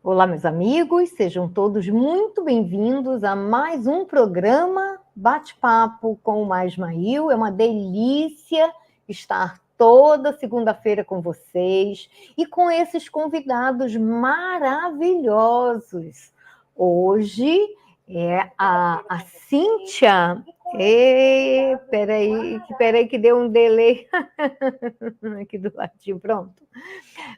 Olá, meus amigos, sejam todos muito bem-vindos a mais um programa Bate-Papo com o Mais Mail. É uma delícia estar toda segunda-feira com vocês e com esses convidados maravilhosos. Hoje é a Cíntia. Peraí que deu um delay aqui do ladinho, pronto.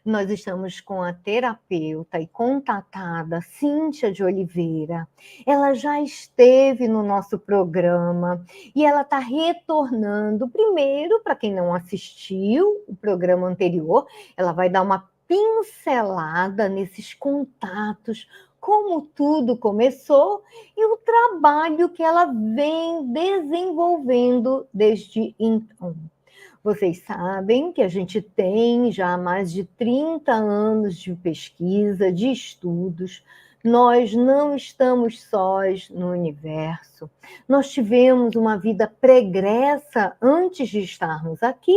Nós estamos com a terapeuta e contatada Cíntia de Oliveira. Ela já esteve no nosso programa e ela está retornando. Primeiro, para quem não assistiu o programa anterior, ela vai dar uma pincelada nesses contatos, como tudo começou e o trabalho que ela vem desenvolvendo desde então. Vocês sabem que a gente tem já mais de 30 anos de pesquisa, de estudos. Nós não estamos sós no universo. Nós tivemos uma vida pregressa antes de estarmos aqui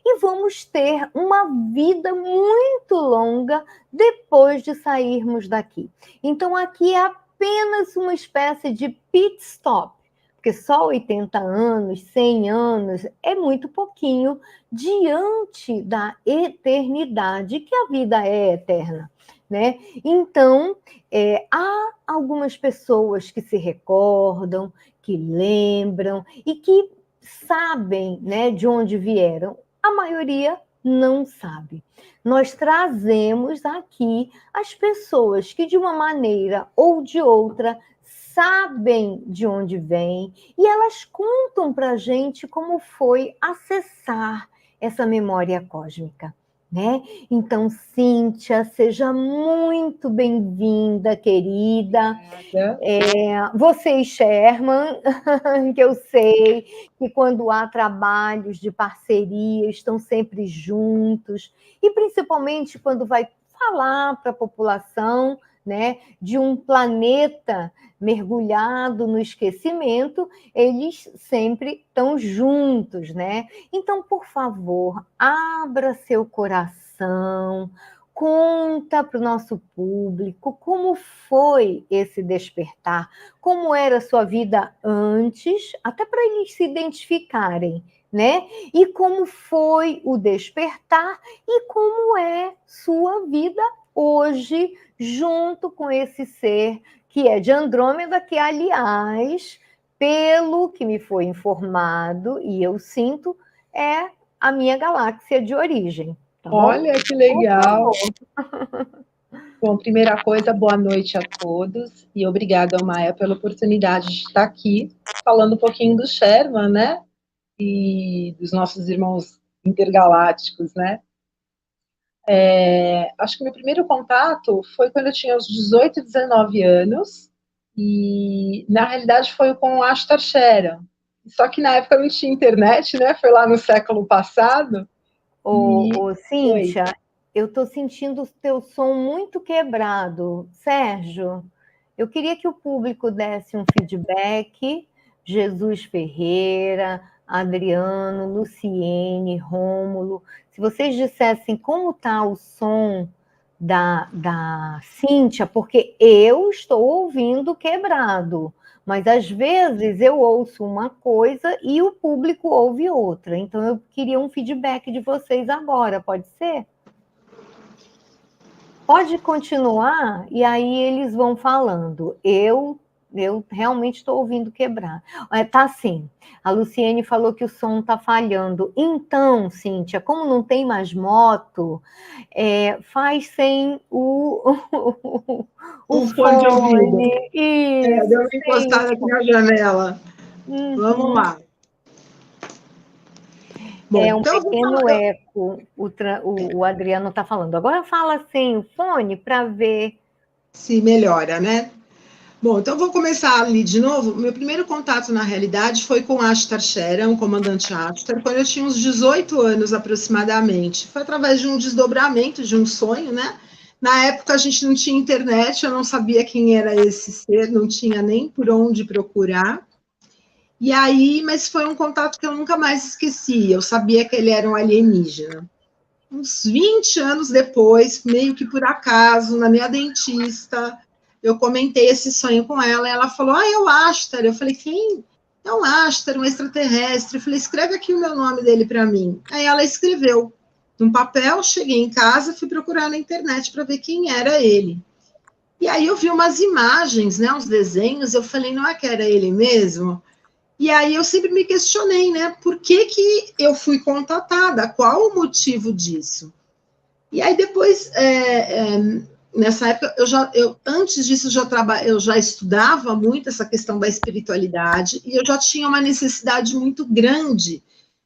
e vamos ter uma vida muito longa depois de sairmos daqui. Então, aqui é apenas uma espécie de pit stop. Porque só 80 anos, 100 anos é muito pouquinho diante da eternidade, que a vida é eterna, né? Então, há algumas pessoas que se recordam, que lembram e que sabem, né, de onde vieram. A maioria não sabe. Nós trazemos aqui as pessoas que, de uma maneira ou de outra, sabem de onde vem e elas contam para a gente como foi acessar essa memória cósmica, né? Então, Cíntia, seja muito bem-vinda, querida. Você e Sherman, que eu sei que quando há trabalhos de parceria estão sempre juntos, e principalmente quando vai falar para a população, né, de um planeta mergulhado no esquecimento, eles sempre estão juntos, né? Então, por favor, abra seu coração, conta para o nosso público como foi esse despertar, como era a sua vida antes, até para eles se identificarem, né? E como foi o despertar e como é sua vida hoje, junto com esse ser que é de Andrômeda, que, aliás, pelo que me foi informado, e eu sinto, é a minha galáxia de origem. Tá bom? Olha que legal! Bom, primeira coisa, boa noite a todos e obrigada, Maia, pela oportunidade de estar aqui falando um pouquinho do Sherman, né? E dos nossos irmãos intergalácticos, né? Acho que meu primeiro contato foi quando eu tinha uns 18, 19 anos e, na realidade, foi com o Ashtar Sheran. Só que na época não tinha internet, né? Foi lá no século passado. Ô, Cíntia, eu estou sentindo o teu som muito quebrado. Sérgio, eu queria que o público desse um feedback. Jesus Ferreira, Adriano, Luciene, Rômulo. Se vocês dissessem como está o som da Cíntia, porque eu estou ouvindo quebrado. Mas, às vezes, eu ouço uma coisa e o público ouve outra. Então, eu queria um feedback de vocês agora, pode ser? Pode continuar, e aí eles vão falando. Eu realmente estou ouvindo quebrar. Tá assim, a Luciene falou que o som está falhando. Então, Cíntia, como não tem mais moto, faz sem o fone de ouvido. Isso, deu uma encostada aqui na janela. Vamos lá. Bom, é um então pequeno eco, o Adriano está falando. Agora fala sem o fone para ver se melhora, né? Bom, então vou começar ali de novo. Meu primeiro contato, na realidade, foi com Ashtar Sheran, o comandante Ashtar, quando eu tinha uns 18 anos aproximadamente. Foi através de um desdobramento, de um sonho, né? Na época a gente não tinha internet, eu não sabia quem era esse ser, não tinha nem por onde procurar. E aí, mas foi um contato que eu nunca mais esqueci, eu sabia que ele era um alienígena. uns 20 anos depois, meio que por acaso, na minha dentista, eu comentei esse sonho com ela, e ela falou, é o Ashtar. Eu falei, quem? É um Ashtar, um extraterrestre. Eu falei, escreve aqui o meu nome dele para mim. Aí ela escreveu num papel, cheguei em casa, fui procurar na internet para ver quem era ele. E aí eu vi umas imagens, né, uns desenhos, eu falei, não é que era ele mesmo? E aí eu sempre me questionei, né, por que eu fui contatada? Qual o motivo disso? E aí depois, nessa época, antes disso, eu já estudava muito essa questão da espiritualidade e eu já tinha uma necessidade muito grande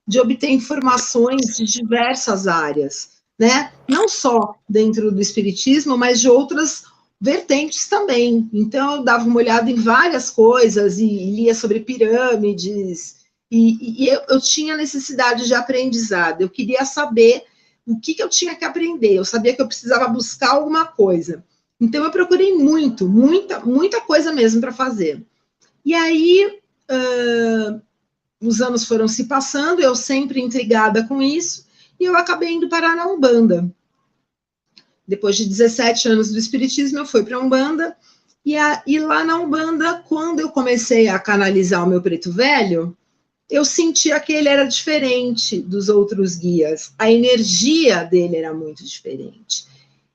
de obter informações de diversas áreas, né? Não só dentro do espiritismo, mas de outras vertentes também. Então, eu dava uma olhada em várias coisas e lia sobre pirâmides, e eu tinha necessidade de aprendizado, eu queria saber o que eu tinha que aprender, eu sabia que eu precisava buscar alguma coisa. Então, eu procurei muita coisa mesmo para fazer. E aí, os anos foram se passando, eu sempre intrigada com isso, e eu acabei indo parar na Umbanda. Depois de 17 anos do Espiritismo, eu fui para a Umbanda, e lá na Umbanda, quando eu comecei a canalizar o meu preto velho, eu sentia que ele era diferente dos outros guias, a energia dele era muito diferente.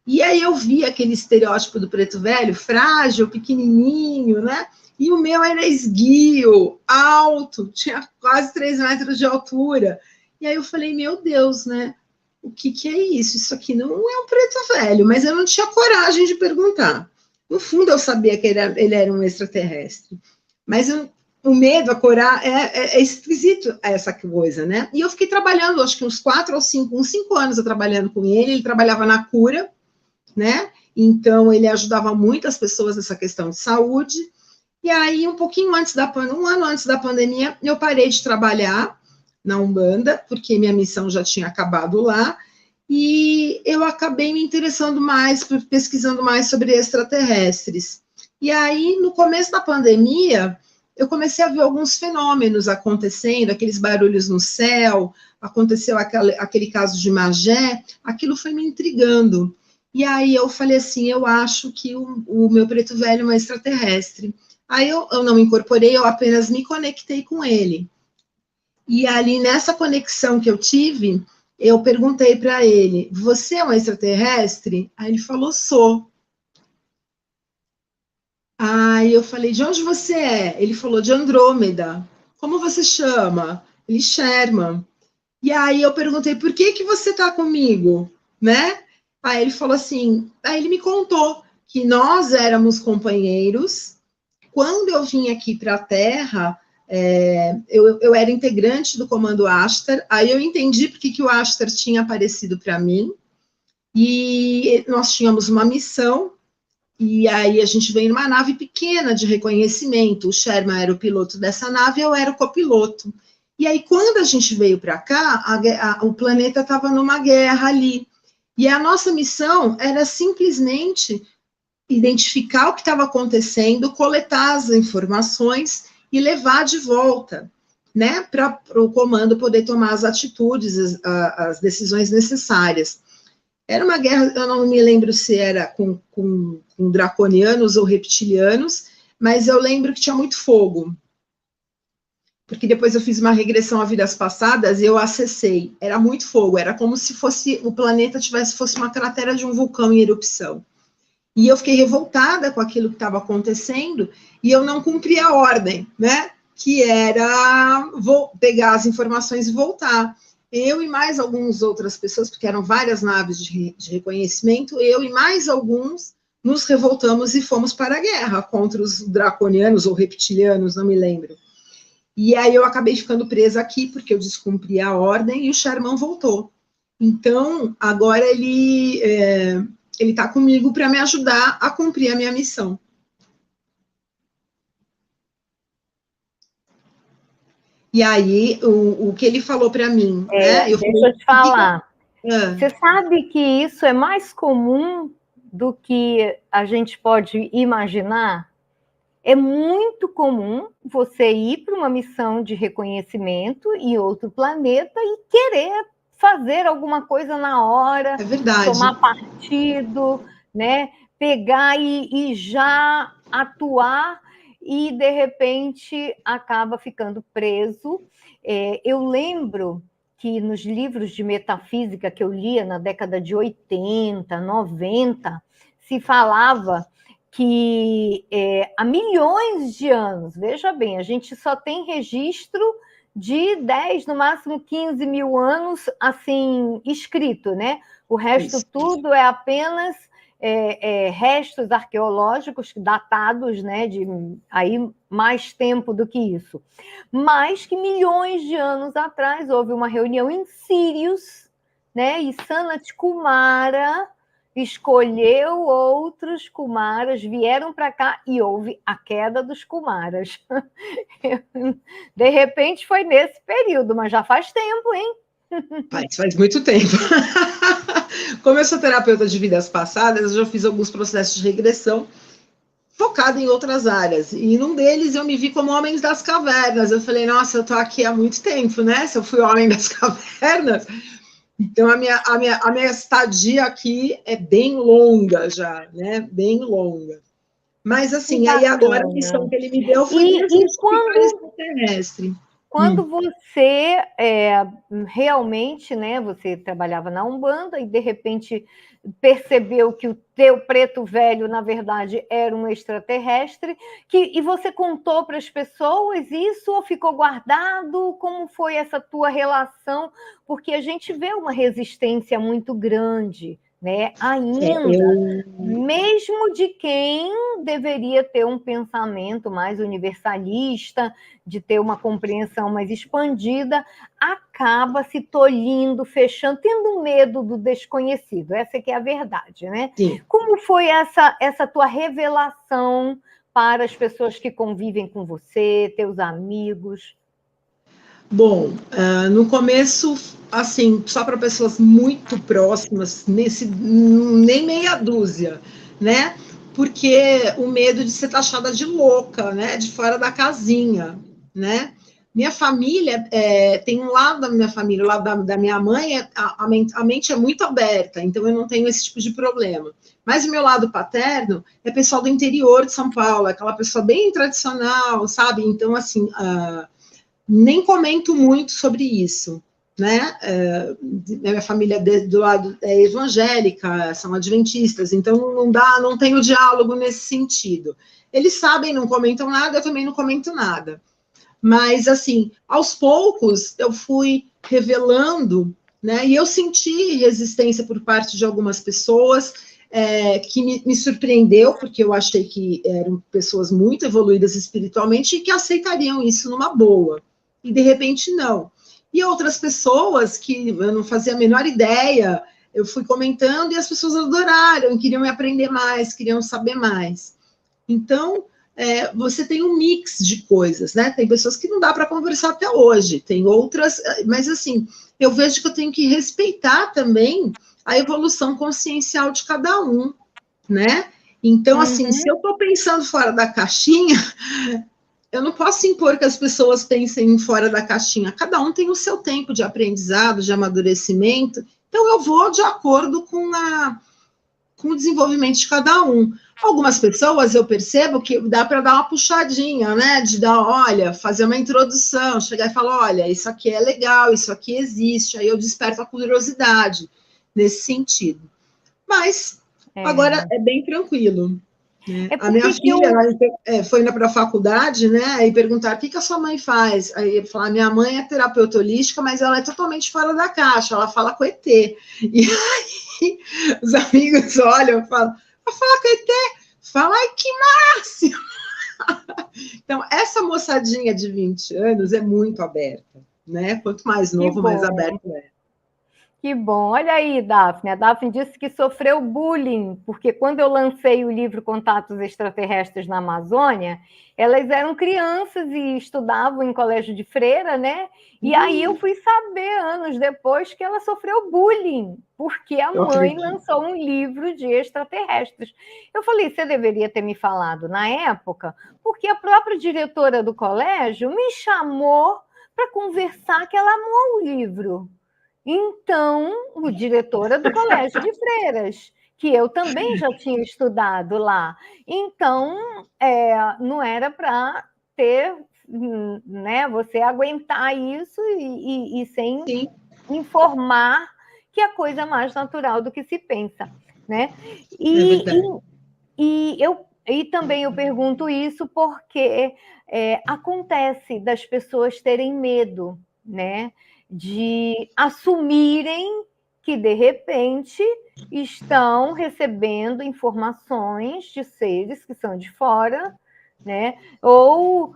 E aí eu vi aquele estereótipo do preto velho, frágil, pequenininho, né? E o meu era esguio, alto, tinha quase 3 metros de altura. E aí eu falei, meu Deus, né? O que é isso? Isso aqui não é um preto velho, mas eu não tinha coragem de perguntar. No fundo, eu sabia que ele era um extraterrestre. Mas o medo, a coragem, é esquisito essa coisa, né? E eu fiquei trabalhando, acho que uns 5 anos eu trabalhando com ele trabalhava na cura, né? Então, ele ajudava muitas pessoas nessa questão de saúde. E aí, um ano antes da pandemia, eu parei de trabalhar na Umbanda, porque minha missão já tinha acabado lá, e eu acabei me interessando mais, pesquisando mais sobre extraterrestres. E aí, no começo da pandemia, eu comecei a ver alguns fenômenos acontecendo, aqueles barulhos no céu, aconteceu aquele caso de Magé, aquilo foi me intrigando. E aí eu falei assim, eu acho que o meu preto velho é um extraterrestre. Aí eu não me incorporei, eu apenas me conectei com ele. E ali, nessa conexão que eu tive, eu perguntei para ele, você é um extraterrestre? Aí ele falou, sou. Aí eu falei, de onde você é? Ele falou, de Andrômeda. Como você chama? Ele, Sherman. E aí eu perguntei, por que você está comigo? Né? Aí ele falou assim, aí ele me contou que nós éramos companheiros. Quando eu vim aqui para a Terra, eu era integrante do Comando Ashtar, aí eu entendi porque que o Ashtar tinha aparecido para mim, e nós tínhamos uma missão, e aí a gente veio numa nave pequena de reconhecimento, o Sherman era o piloto dessa nave, eu era o copiloto. E aí, quando a gente veio para cá, o planeta estava numa guerra ali, e a nossa missão era simplesmente identificar o que estava acontecendo, coletar as informações e levar de volta, né, para o comando poder tomar as atitudes, as decisões necessárias. Era uma guerra, eu não me lembro se era com draconianos ou reptilianos, mas eu lembro que tinha muito fogo. Porque depois eu fiz uma regressão a vidas passadas e eu acessei. Era muito fogo, era como se o planeta fosse uma cratera de um vulcão em erupção. E eu fiquei revoltada com aquilo que estava acontecendo e eu não cumpri a ordem, né? Que era pegar as informações e voltar. Eu e mais algumas outras pessoas, porque eram várias naves de reconhecimento, eu e mais alguns nos revoltamos e fomos para a guerra contra os draconianos ou reptilianos, não me lembro. E aí eu acabei ficando presa aqui porque eu descumpri a ordem e o Sherman voltou. Então, agora ele está comigo para me ajudar a cumprir a minha missão. E aí, o que ele falou para mim, né? Deixa eu te falar. Você sabe que isso é mais comum do que a gente pode imaginar? É muito comum você ir para uma missão de reconhecimento em outro planeta e querer fazer alguma coisa na hora, É verdade. tomar partido, né? Pegar e já atuar e, de repente, acaba ficando preso. Eu lembro que nos livros de metafísica que eu lia na década de 80, 90, se falava que há milhões de anos, veja bem, a gente só tem registro de 10, no máximo 15 mil anos, assim, escrito, né? O resto tudo é apenas restos arqueológicos datados, né, de aí mais tempo do que isso. Mas que milhões de anos atrás houve uma reunião em Sírios, né, e Sanat Kumara escolheu outros Kumaras, vieram para cá e houve a queda dos Kumaras. De repente foi nesse período, mas já faz tempo, hein? Faz muito tempo. Como eu sou terapeuta de vidas passadas, eu já fiz alguns processos de regressão focado em outras áreas. E num deles eu me vi como homens das cavernas. Eu falei, nossa, eu tô aqui há muito tempo, né? Se eu fui homem das cavernas, então a minha estadia aqui é bem longa já, né? Bem longa. Mas assim, aí agora a missão que ele me deu foi desmistificar o extraterrestre. Quando você realmente, né, você trabalhava na Umbanda e de repente percebeu que o teu preto velho, na verdade, era um extraterrestre, e você contou para as pessoas isso ou ficou guardado? Como foi essa tua relação? Porque a gente vê uma resistência muito grande, né? Ainda, mesmo de quem deveria ter um pensamento mais universalista, de ter uma compreensão mais expandida, acaba se tolhindo, fechando, tendo medo do desconhecido. Essa que é a verdade, né? Sim. Como foi essa tua revelação para as pessoas que convivem com você, teus amigos? Bom, no começo, assim, só para pessoas muito próximas, nem meia dúzia, né? Porque o medo de ser taxada de louca, né? De fora da casinha, né? Minha família, tem um lado da minha família, o lado da minha mãe, a mente é muito aberta, então eu não tenho esse tipo de problema. Mas o meu lado paterno é pessoal do interior de São Paulo, aquela pessoa bem tradicional, sabe? Então, assim, nem comento muito sobre isso, né? Minha família do lado é evangélica, são adventistas, então não tem o diálogo nesse sentido. Eles sabem, não comentam nada, eu também não comento nada. Mas, assim, aos poucos eu fui revelando, né? E eu senti resistência por parte de algumas pessoas, que me surpreendeu, porque eu achei que eram pessoas muito evoluídas espiritualmente e que aceitariam isso numa boa. E, de repente, não. E outras pessoas que eu não fazia a menor ideia, eu fui comentando e as pessoas adoraram, queriam me aprender mais, queriam saber mais. Então, você tem um mix de coisas, né? Tem pessoas que não dá para conversar até hoje, tem outras, mas assim, eu vejo que eu tenho que respeitar também a evolução consciencial de cada um, né? Então, assim, se eu estou pensando fora da caixinha, eu não posso impor que as pessoas pensem fora da caixinha. Cada um tem o seu tempo de aprendizado, de amadurecimento. Então, eu vou de acordo com o desenvolvimento de cada um. Algumas pessoas eu percebo que dá para dar uma puxadinha, né? De dar, olha, fazer uma introdução, chegar e falar, olha, isso aqui é legal, isso aqui existe. Aí eu desperto a curiosidade nesse sentido. Mas agora é bem tranquilo. Né? A minha filha ela foi para a faculdade, né? E perguntar o que a sua mãe faz. Aí ele falou: minha mãe é terapeuta holística, mas ela é totalmente fora da caixa, ela fala com ET. E aí os amigos olham e falam: vai falar com ET? Fala, ai, que máximo! Então, essa moçadinha de 20 anos é muito aberta, né? Quanto mais novo, mais aberto é. Que bom. Olha aí, Daphne. A Daphne disse que sofreu bullying, porque quando eu lancei o livro Contatos Extraterrestres na Amazônia, elas eram crianças e estudavam em colégio de freira, né? E aí eu fui saber, anos depois, que ela sofreu bullying, porque a mãe lançou um livro de extraterrestres. Eu falei, você deveria ter me falado na época, porque a própria diretora do colégio me chamou para conversar que ela amou o livro. Então, o diretora do Colégio de Freiras, que eu também já tinha estudado lá. Então, não era para ter, né, você aguentar isso e sem Sim, informar que é a coisa mais natural do que se pensa, né? é verdade. E também eu pergunto isso porque acontece das pessoas terem medo, né? De assumirem que, de repente, estão recebendo informações de seres que são de fora, né? Ou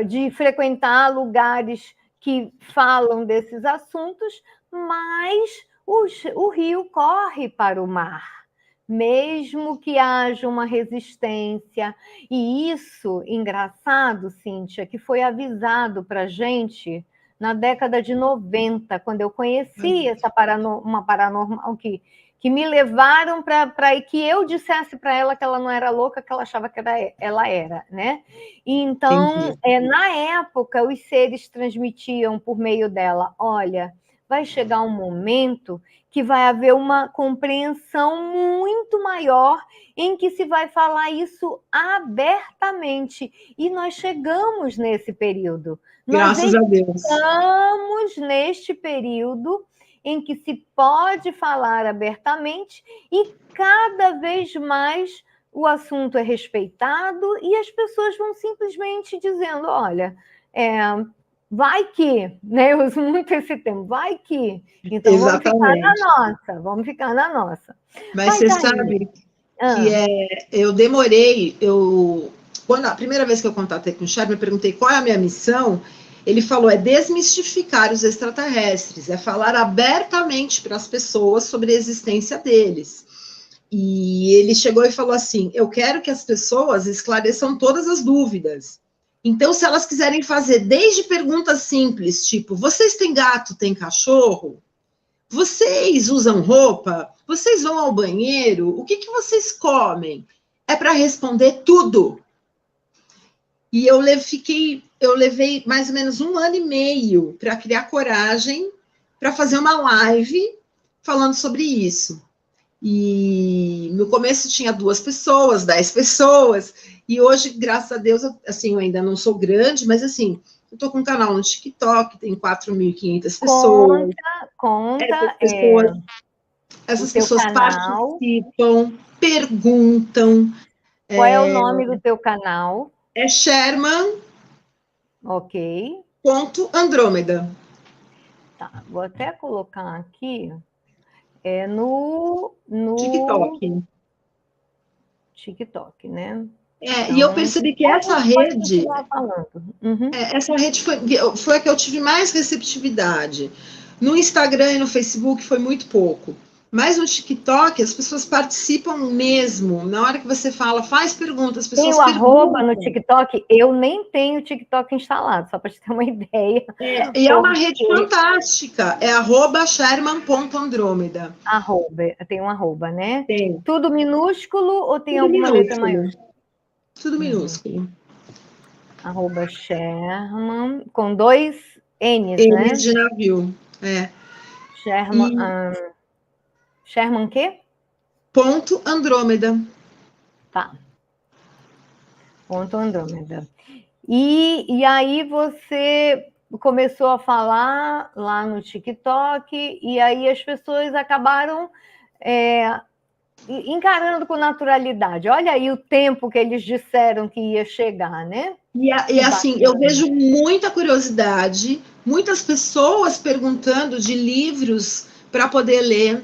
de frequentar lugares que falam desses assuntos, mas o rio corre para o mar, mesmo que haja uma resistência. E isso, engraçado, Cíntia, que foi avisado para a gente na década de 90, quando eu conheci uma paranormal que me levaram para que eu dissesse para ela que ela não era louca, que ela achava que ela era, né? Então, Entendi. na época, os seres transmitiam por meio dela: olha, vai chegar um momento que vai haver uma compreensão muito maior em que se vai falar isso abertamente. E nós chegamos nesse período. Nós Graças a Deus. estamos neste período em que se pode falar abertamente e cada vez mais o assunto é respeitado e as pessoas vão simplesmente dizendo: olha, vai que, né? Eu uso muito esse termo, vai que. Então vamos ficar na Exatamente. nossa, vamos ficar na nossa. Mas Mas você aí, sabe que eu demorei, quando a primeira vez que eu contatei com o Sherman, eu perguntei qual é a minha missão. Ele falou: é desmistificar os extraterrestres, é falar abertamente para as pessoas sobre a existência deles. E ele chegou e falou assim: eu quero que as pessoas esclareçam todas as dúvidas. Então, se elas quiserem fazer desde perguntas simples, tipo: vocês têm gato, têm cachorro? Vocês usam roupa? Vocês vão ao banheiro? O que vocês comem? É para responder tudo. E eu levei mais ou menos 1 ano e meio para criar coragem para fazer uma live falando sobre isso. E no começo tinha 2 pessoas, 10 pessoas, e hoje, graças a Deus, eu ainda não sou grande, mas assim, eu tô com um canal no TikTok, tem 4.500 pessoas. conta o Essas teu pessoas canal. participam, perguntam. Qual é o nome do teu canal? É Ok. Sherman.Andrômeda. Tá, vou até colocar aqui no TikTok. TikTok, né? E eu Então, percebi que pode continuar falando. Uhum. essa rede foi a que eu tive mais receptividade. No Instagram e no Facebook foi muito pouco. Mas no TikTok as pessoas participam mesmo. Na hora que você fala, faz perguntas, as Tem pessoas o arroba perguntam. no TikTok? Eu nem tenho o TikTok instalado, só para te ter uma ideia. E é uma rede fantástica. É @Sherman.Andrômeda. Tem um arroba, né? Tem. Tudo minúsculo ou tem Tudo alguma letra maior? minúsculo. Tudo minúsculo. @Sherman, com 2 N's, Eles né? de navio. Sherman, E Sherman quê? ponto Andrômeda. Tá. Ponto Andrômeda. E aí você começou a falar lá no TikTok, e aí as pessoas acabaram encarando com naturalidade. Olha aí o tempo que eles disseram que ia chegar, né? E assim, eu vejo muita curiosidade, muitas pessoas perguntando de livros para poder ler,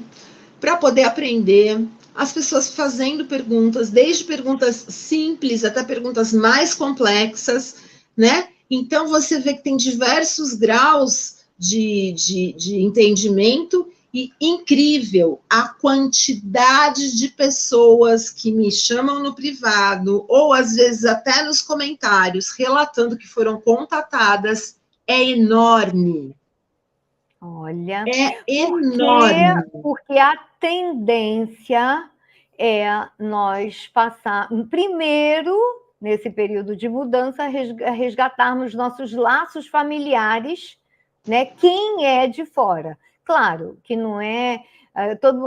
para poder aprender, as pessoas fazendo perguntas, desde perguntas simples até perguntas mais complexas, né? Então você vê que tem diversos graus de entendimento e incrível a quantidade de pessoas que me chamam no privado, ou às vezes até nos comentários, relatando que foram contatadas, é enorme. Olha, É enorme. porque a tendência é nós passar, primeiro, nesse período de mudança, resgatarmos nossos laços familiares, né? Quem é de fora. Claro que não é...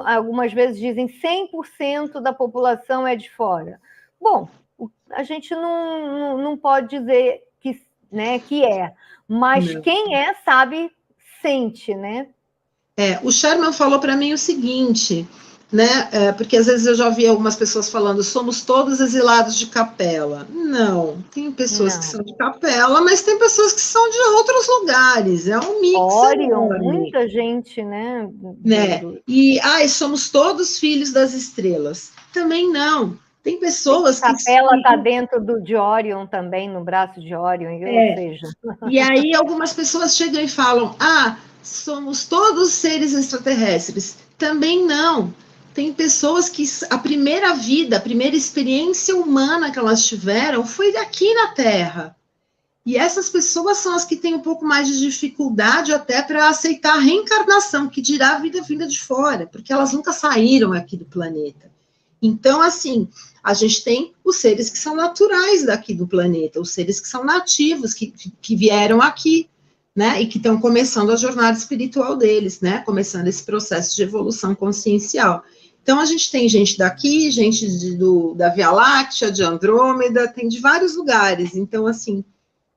algumas vezes dizem 100% da população é de fora. Bom, a gente não pode dizer que, né, que é, mas Não. quem é, sabe, sente, né? O Sherman falou para mim o seguinte, né? Porque às vezes eu já vi algumas pessoas falando, somos todos exilados de Capela. Não, tem pessoas que são de Capela, mas tem pessoas que são de outros lugares. É um mix Orion, enorme. muita gente, né? E somos todos filhos das estrelas. Também não. Tem pessoas que... Capela está dentro de Orion também, no braço de Orion, ou seja... E aí algumas pessoas chegam e falam, somos todos seres extraterrestres. Também não. Tem pessoas que a primeira vida, a primeira experiência humana que elas tiveram foi aqui na Terra. E essas pessoas são as que têm um pouco mais de dificuldade até para aceitar a reencarnação, que dirá a vida vinda de fora, porque elas nunca saíram aqui do planeta. Então, assim, a gente tem os seres que são naturais daqui do planeta, os seres que são nativos, que vieram aqui, né, e que estão começando a jornada espiritual deles, né, começando esse processo de evolução consciencial. Então, a gente tem gente daqui, gente da Via Láctea, de Andrômeda, tem de vários lugares. Então, assim,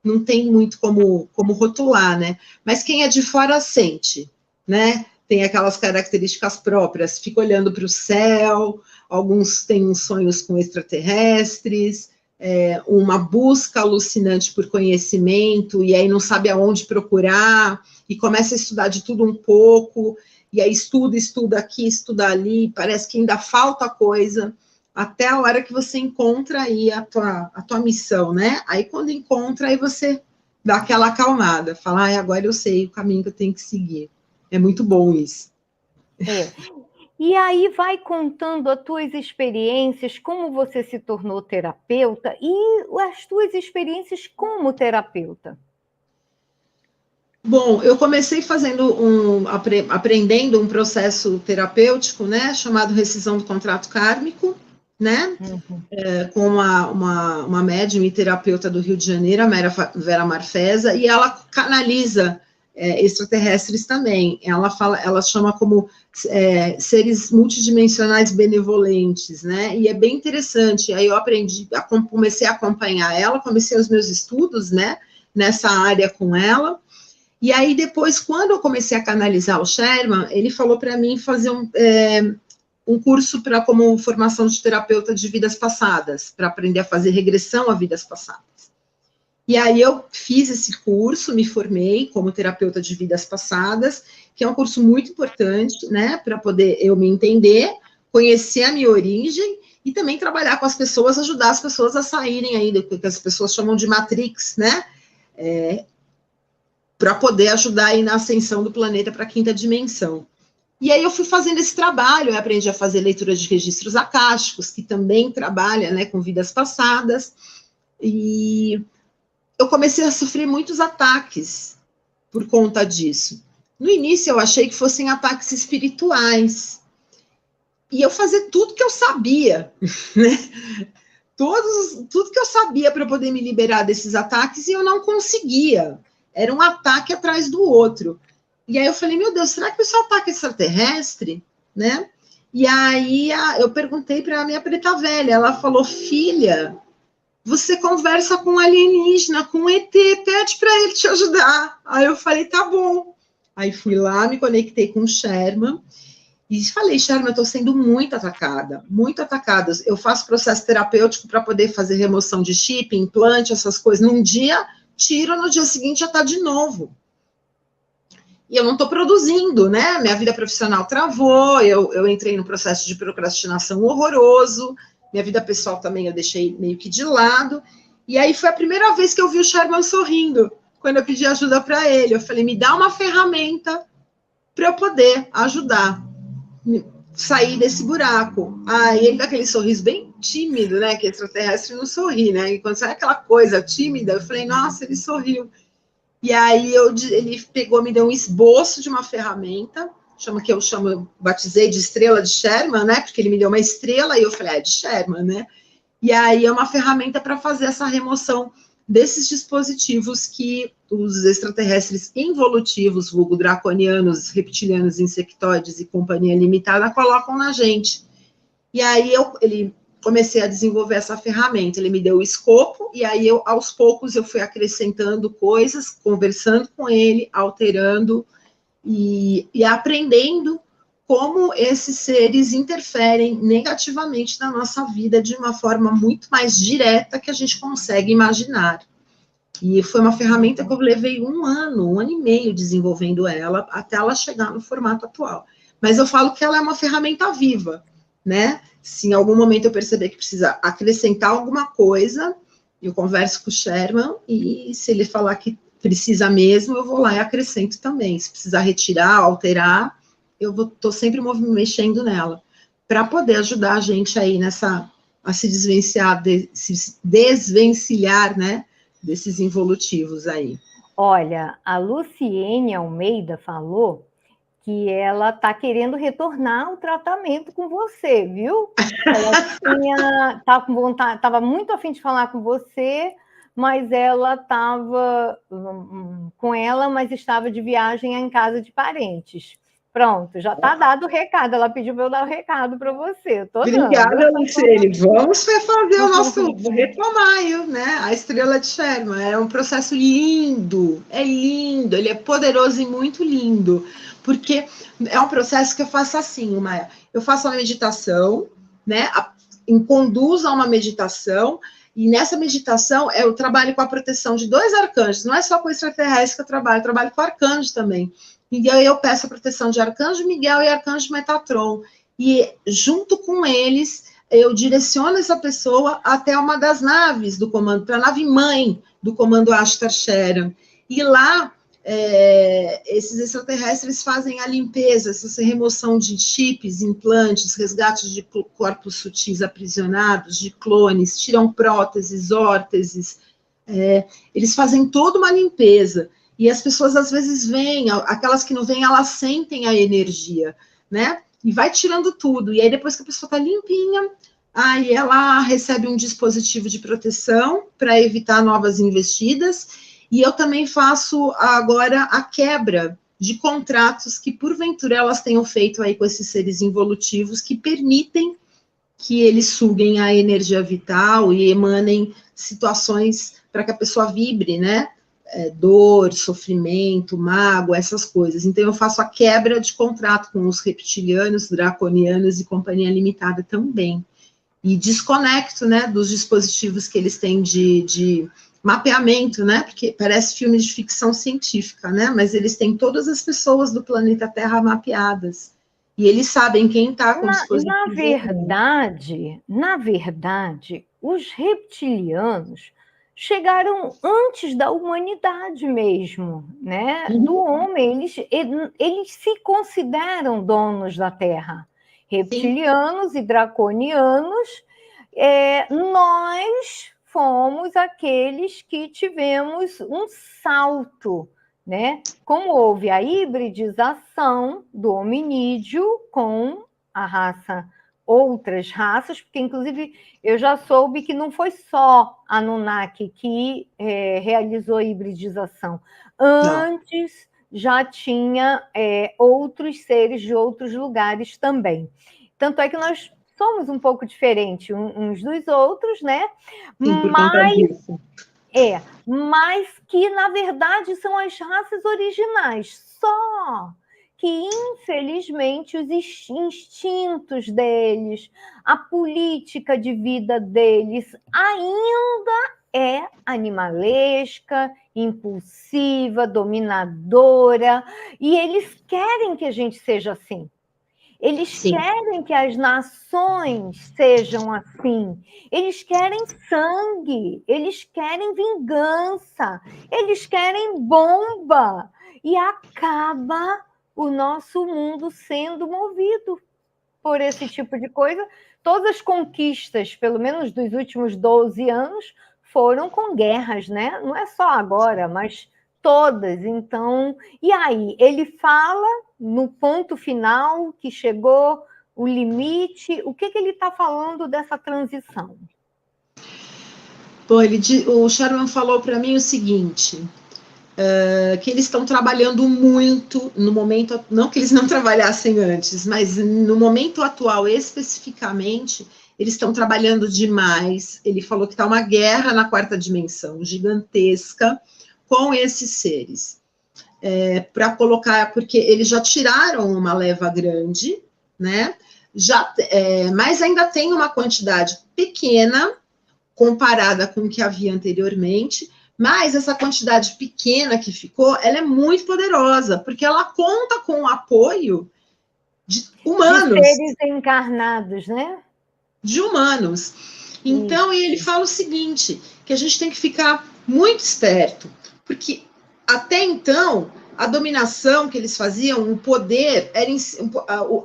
não tem muito como rotular, né? Mas quem é de fora sente, né? Tem aquelas características próprias, fica olhando para o céu, alguns têm sonhos com extraterrestres, uma busca alucinante por conhecimento, e aí não sabe aonde procurar, e começa a estudar de tudo um pouco, e aí estuda aqui, estuda ali, parece que ainda falta coisa, até a hora que você encontra aí a tua missão, né? Aí quando encontra, aí você dá aquela acalmada, fala, agora eu sei o caminho que eu tenho que seguir. É muito bom isso. E aí vai contando as tuas experiências, como você se tornou terapeuta e as tuas experiências como terapeuta. Bom, eu comecei aprendendo um processo terapêutico, né, chamado rescisão do contrato kármico, né, com uma médium e terapeuta do Rio de Janeiro, a Vera Marfesa, e ela canaliza extraterrestres também. Ela chama como seres multidimensionais benevolentes, né, e é bem interessante. Aí eu comecei a acompanhar ela, comecei os meus estudos, né, nessa área com ela. E aí, depois, quando eu comecei a canalizar o Sherman, ele falou para mim fazer um curso como formação de terapeuta de vidas passadas, para aprender a fazer regressão a vidas passadas. E aí eu fiz esse curso, me formei como terapeuta de vidas passadas, que é um curso muito importante, né, para poder eu me entender, conhecer a minha origem e também trabalhar com as pessoas, ajudar as pessoas a saírem aí do que as pessoas chamam de Matrix, né, para poder ajudar aí na ascensão do planeta para a quinta dimensão. E aí eu fui fazendo esse trabalho, eu aprendi a fazer leitura de registros acásticos, que também trabalha, né, com vidas passadas, e eu comecei a sofrer muitos ataques por conta disso. No início eu achei que fossem ataques espirituais, e eu fazia tudo que eu sabia, né, tudo que eu sabia para poder me liberar desses ataques, e eu não conseguia. Era um ataque atrás do outro. E aí eu falei, meu Deus, será que isso é um ataque extraterrestre? Né? E aí eu perguntei para a minha preta velha, ela falou, filha, você conversa com um alienígena, com um ET, pede para ele te ajudar. Aí eu falei, tá bom. Aí fui lá, me conectei com o Sherman, e falei, Sherman, eu estou sendo muito atacada. Eu faço processo terapêutico para poder fazer remoção de chip, implante, essas coisas. Num dia... tiro, no dia seguinte já está de novo. E eu não estou produzindo, né? Minha vida profissional travou, eu entrei no processo de procrastinação horroroso, minha vida pessoal também eu deixei meio que de lado, e aí foi a primeira vez que eu vi o Sherman sorrindo, quando eu pedi ajuda para ele. Eu falei, me dá uma ferramenta para eu poder ajudar, sair desse buraco. Aí ele dá aquele sorriso bem tímido, né? Que extraterrestre não sorri, né? E quando sai aquela coisa tímida, eu falei, nossa, ele sorriu. E aí ele pegou, me deu um esboço de uma ferramenta, eu batizei de estrela de Sherman, né? Porque ele me deu uma estrela e eu falei, de Sherman, né? E aí é uma ferramenta para fazer essa remoção desses dispositivos que os extraterrestres involutivos, vulgo draconianos, reptilianos, insectoides e companhia limitada, colocam na gente. E aí ele comecei a desenvolver essa ferramenta, ele me deu o escopo, e aí aos poucos eu fui acrescentando coisas, conversando com ele, alterando e aprendendo como esses seres interferem negativamente na nossa vida de uma forma muito mais direta que a gente consegue imaginar. E foi uma ferramenta que eu levei um ano e meio desenvolvendo ela, até ela chegar no formato atual. Mas eu falo que ela é uma ferramenta viva, né? Se em algum momento eu perceber que precisa acrescentar alguma coisa, eu converso com o Sherman, e se ele falar que precisa mesmo, eu vou lá e acrescento também. Se precisar retirar, alterar, eu estou sempre mexendo nela, para poder ajudar a gente aí a se desvencilhar, se desvencilhar, né, desses involutivos aí. Olha, a Luciene Almeida falou que ela está querendo retornar ao tratamento com você, viu? Ela tá com vontade, estava muito afim de falar com você, mas ela estava com ela, mas estava de viagem em casa de parentes. Pronto, já está dado o recado. Ela pediu para eu dar o recado para você. Obrigada, Luciene. Vamos refazer o nosso, retomar, né? A estrela de Sherman. É um processo lindo, ele é poderoso e muito lindo, porque é um processo que eu faço assim, Maia. Eu faço uma meditação, né? Conduzo a uma meditação, e nessa meditação eu trabalho com a proteção de 2 arcanjos. Não é só com o extraterrestre que eu trabalho com arcanjo também. E aí eu peço a proteção de Arcanjo Miguel e Arcanjo Metatron. E junto com eles, eu direciono essa pessoa até uma das naves do comando, para a nave mãe do comando Ashtar Sheran. E lá, esses extraterrestres fazem a limpeza, essa remoção de chips, implantes, resgates de corpos sutis aprisionados, de clones, tiram próteses, órteses. Eles fazem toda uma limpeza. E as pessoas, às vezes, vêm, aquelas que não vêm, elas sentem a energia, né? E vai tirando tudo. E aí, depois que a pessoa está limpinha, aí ela recebe um dispositivo de proteção para evitar novas investidas. E eu também faço agora a quebra de contratos que, porventura, elas tenham feito aí com esses seres involutivos que permitem que eles suguem a energia vital e emanem situações para que a pessoa vibre, né? Dor, sofrimento, mágoa, essas coisas. Então, eu faço a quebra de contrato com os reptilianos, draconianos e companhia limitada também. E desconecto, né, dos dispositivos que eles têm de mapeamento, né, porque parece filme de ficção científica, né, mas eles têm todas as pessoas do planeta Terra mapeadas. E eles sabem quem está com dispositivo. Na verdade, os reptilianos chegaram antes da humanidade mesmo, né? Do homem. Eles se consideram donos da Terra. Reptilianos e draconianos, nós fomos aqueles que tivemos um salto, né? Como houve a hibridização do hominídeo com a raça, outras raças, porque inclusive eu já soube que não foi só a Anunnaki que realizou a hibridização. Antes já tinha outros seres de outros lugares também. Tanto é que nós somos um pouco diferentes uns dos outros, né? Sim, por conta disso. Mas que, na verdade, são as raças originais. Só que, infelizmente, os instintos deles, a política de vida deles ainda é animalesca, impulsiva, dominadora, e eles querem que a gente seja assim. Eles querem que as nações sejam assim. Eles querem sangue, eles querem vingança, eles querem bomba. E acaba o nosso mundo sendo movido por esse tipo de coisa. Todas as conquistas, pelo menos dos últimos 12 anos, foram com guerras, né? Não é só agora, mas todas. Então, e aí? Ele fala no ponto final que chegou o limite. O que ele está falando dessa transição? Bom, o Sherman falou para mim o seguinte, que eles estão trabalhando muito no momento, não que eles não trabalhassem antes, mas no momento atual especificamente, eles estão trabalhando demais. Ele falou que está uma guerra na quarta dimensão, gigantesca, com esses seres. Para colocar, porque eles já tiraram uma leva grande, né? Mas ainda tem uma quantidade pequena, comparada com o que havia anteriormente, mas essa quantidade pequena que ficou, ela é muito poderosa, porque ela conta com o apoio de humanos. De seres encarnados, né? De humanos. Então, ele fala o seguinte, que a gente tem que ficar muito esperto, porque até então, a dominação que eles faziam, o poder, era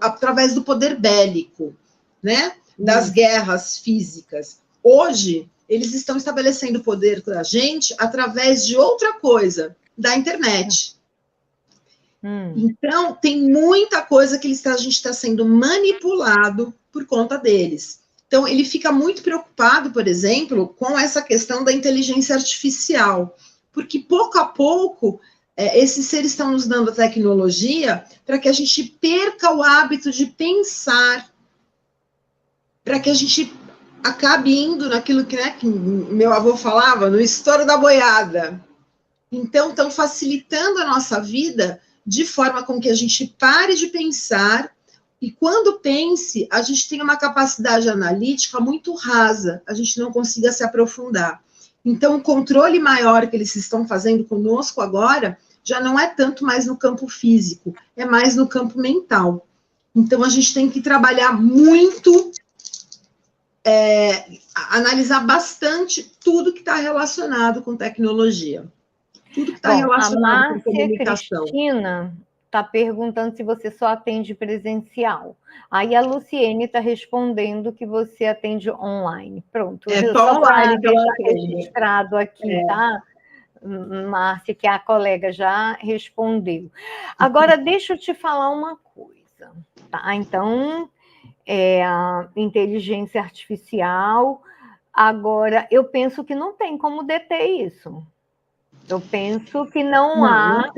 através do poder bélico, né? Das guerras físicas. Hoje, eles estão estabelecendo o poder da gente através de outra coisa, da internet. Então, tem muita coisa que a gente está sendo manipulado por conta deles. Então, ele fica muito preocupado, por exemplo, com essa questão da inteligência artificial, porque pouco a pouco, esses seres estão nos dando a tecnologia para que a gente perca o hábito de pensar, para que a gente acabe indo naquilo que meu avô falava, no estouro da boiada. Então, estão facilitando a nossa vida de forma com que a gente pare de pensar e, quando pense, a gente tenha uma capacidade analítica muito rasa, a gente não consiga se aprofundar. Então, o controle maior que eles estão fazendo conosco agora já não é tanto mais no campo físico, é mais no campo mental. Então, a gente tem que trabalhar muito, analisar bastante tudo que está relacionado com tecnologia. Tudo que está relacionado com comunicação. Cristina está perguntando se você só atende presencial. Aí a Luciene está respondendo que você atende online. Pronto. Só online que eu atendo. Registrado aqui, tá? Márcia, que a colega já respondeu. Agora, deixa eu te falar uma coisa, tá? Então, a inteligência artificial. Agora, eu penso que não tem como deter isso. Eu penso que não há.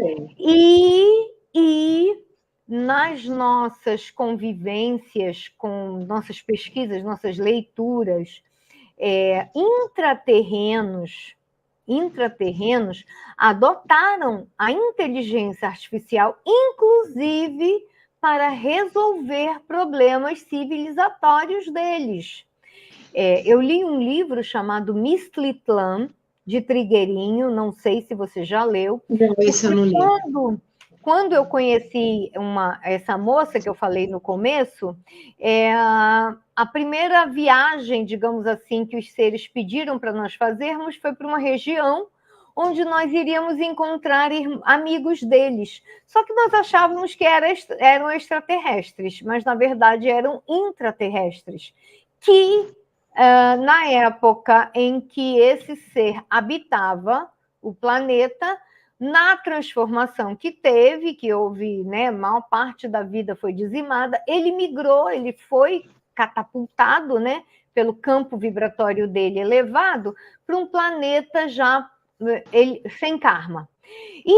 E nas nossas convivências, com nossas pesquisas, nossas leituras, intraterrenos adotaram a inteligência artificial, inclusive para resolver problemas civilizatórios deles. Eu li um livro chamado Mistlitlán, de Trigueirinho, não sei se você já leu. Não, esse eu não li. Quando eu conheci essa moça que eu falei no começo, a primeira viagem, digamos assim, que os seres pediram para nós fazermos foi para uma região onde nós iríamos encontrar amigos deles. Só que nós achávamos que eram extraterrestres, mas na verdade eram intraterrestres, que na época em que esse ser habitava o planeta, na transformação que teve, que houve, né, maior parte da vida foi dizimada, ele migrou, ele foi catapultado, né, pelo campo vibratório dele elevado para um planeta já sem karma.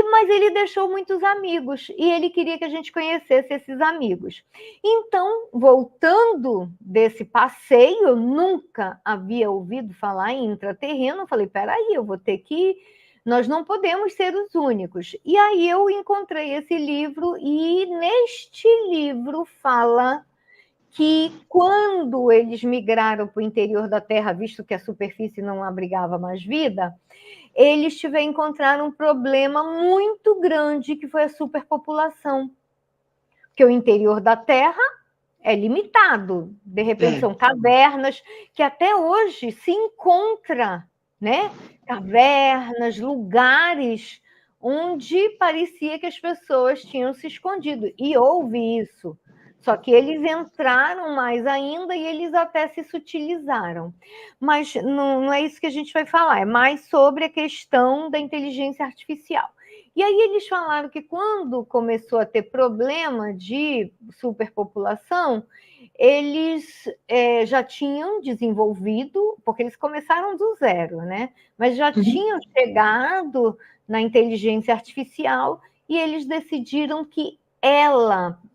Mas ele deixou muitos amigos e ele queria que a gente conhecesse esses amigos. Então, voltando desse passeio, eu nunca havia ouvido falar em intraterreno. Eu falei, peraí, eu vou ter que... Nós não podemos ser os únicos. E aí eu encontrei esse livro e neste livro fala que quando eles migraram para o interior da Terra, visto que a superfície não abrigava mais vida, eles encontraram um problema muito grande, que foi a superpopulação. Porque o interior da Terra é limitado. De repente, são cavernas que até hoje se encontra, né? Cavernas, lugares onde parecia que as pessoas tinham se escondido. E houve isso. Só que eles entraram mais ainda e eles até se sutilizaram. Mas não é isso que a gente vai falar, é mais sobre a questão da inteligência artificial. E aí eles falaram que quando começou a ter problema de superpopulação, eles já tinham desenvolvido, porque eles começaram do zero, né? Mas já tinham chegado na inteligência artificial e eles decidiram que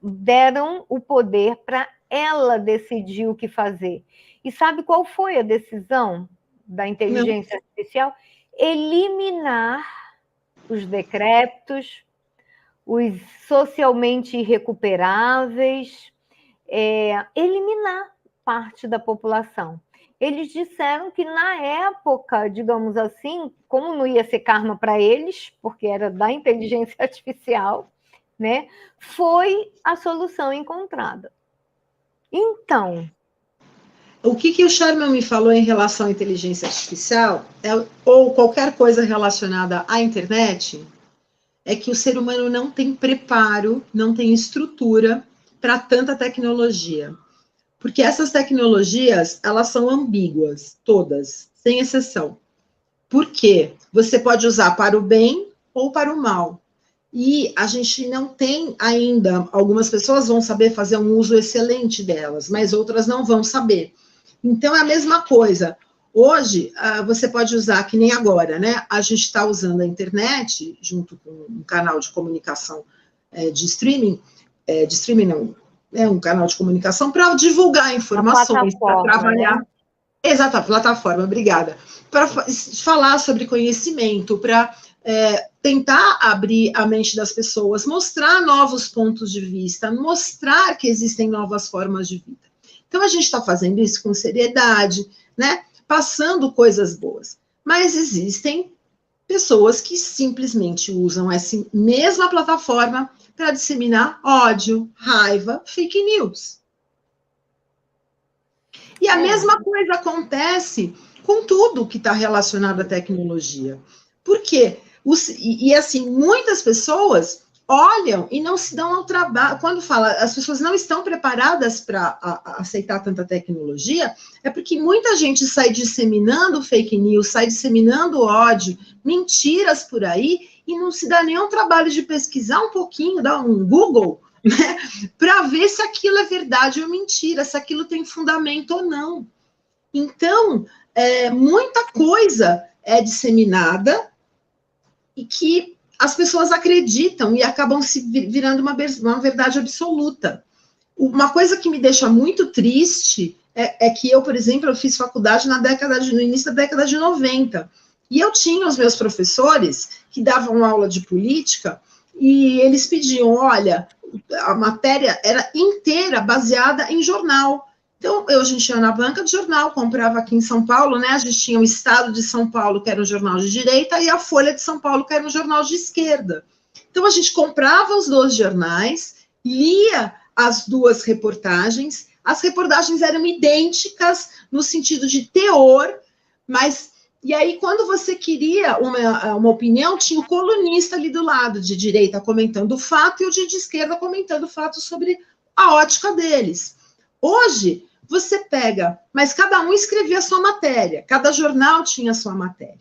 deram o poder para ela decidir o que fazer. E sabe qual foi a decisão da inteligência artificial? Eliminar os decrépitos, os socialmente irrecuperáveis, eliminar parte da população. Eles disseram que na época, digamos assim, como não ia ser karma para eles, porque era da inteligência artificial, né, foi a solução encontrada. Então, o que o Sherman me falou em relação à inteligência artificial, ou qualquer coisa relacionada à internet, é que o ser humano não tem preparo, não tem estrutura para tanta tecnologia. Porque essas tecnologias, elas são ambíguas, todas, sem exceção. Por quê? Você pode usar para o bem ou para o mal. E a gente não tem ainda, algumas pessoas vão saber fazer um uso excelente delas, mas outras não vão saber. Então, é a mesma coisa. Hoje, você pode usar, que nem agora, né? A gente está usando a internet, junto com um canal de comunicação de streaming não, um canal de comunicação para divulgar informações, para trabalhar. Né? Exato, a plataforma, obrigada. Para falar sobre conhecimento, para tentar abrir a mente das pessoas, mostrar novos pontos de vista, mostrar que existem novas formas de vida. Então, a gente está fazendo isso com seriedade, né? Passando coisas boas. Mas existem pessoas que simplesmente usam essa mesma plataforma para disseminar ódio, raiva, fake news. E a mesma coisa acontece com tudo que está relacionado à tecnologia. Por quê? E assim, muitas pessoas olham e não se dão ao trabalho. Quando fala, as pessoas não estão preparadas para aceitar tanta tecnologia, é porque muita gente sai disseminando fake news, sai disseminando ódio, mentiras por aí, e não se dá nenhum trabalho de pesquisar um pouquinho, dar um Google, né, para ver se aquilo é verdade ou mentira, se aquilo tem fundamento ou não. Então, muita coisa é disseminada e que as pessoas acreditam e acabam se virando uma verdade absoluta. Uma coisa que me deixa muito triste é que eu, por exemplo, eu fiz faculdade no início da década de 90, e eu tinha os meus professores que davam aula de política, e eles pediam, olha, a matéria era inteira baseada em jornal. Então, a gente ia na banca de jornal, comprava aqui em São Paulo, né? A gente tinha o Estado de São Paulo, que era um jornal de direita, e a Folha de São Paulo, que era um jornal de esquerda. Então, a gente comprava os dois jornais, lia as duas reportagens. As reportagens eram idênticas no sentido de teor, mas... E aí, quando você queria uma opinião, tinha o colunista ali do lado, de direita comentando o fato, e o de esquerda comentando o fato sobre a ótica deles. Hoje, você pega, mas cada um escrevia a sua matéria, cada jornal tinha a sua matéria.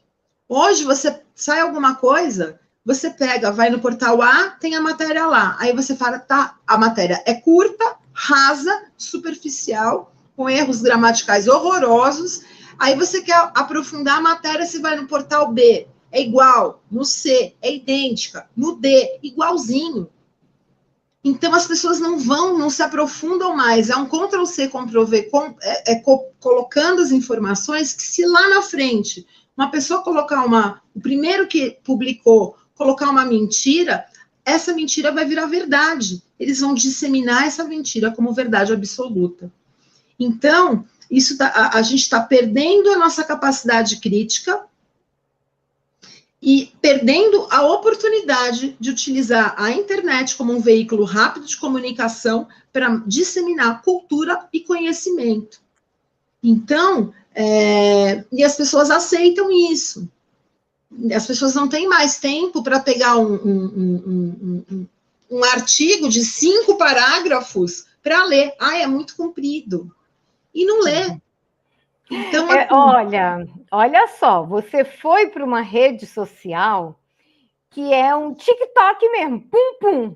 Hoje, você sai alguma coisa, você pega, vai no portal A, tem a matéria lá. Aí você fala, tá, a matéria é curta, rasa, superficial, com erros gramaticais horrorosos. Aí você quer aprofundar a matéria, você vai no portal B, é igual, no C, é idêntica, no D, igualzinho. Então, as pessoas não se aprofundam mais, é um Ctrl-C, Ctrl-V, colocando as informações que se lá na frente, uma pessoa colocar o primeiro que publicou, colocar uma mentira, essa mentira vai virar verdade. Eles vão disseminar essa mentira como verdade absoluta. Então, a gente está perdendo a nossa capacidade crítica e perdendo a oportunidade de utilizar a internet como um veículo rápido de comunicação para disseminar cultura e conhecimento. Então, e as pessoas aceitam isso. As pessoas não têm mais tempo para pegar um artigo de 5 parágrafos para ler. É muito comprido. E não lê. Então, olha só, você foi para uma rede social que é um TikTok mesmo, pum, pum.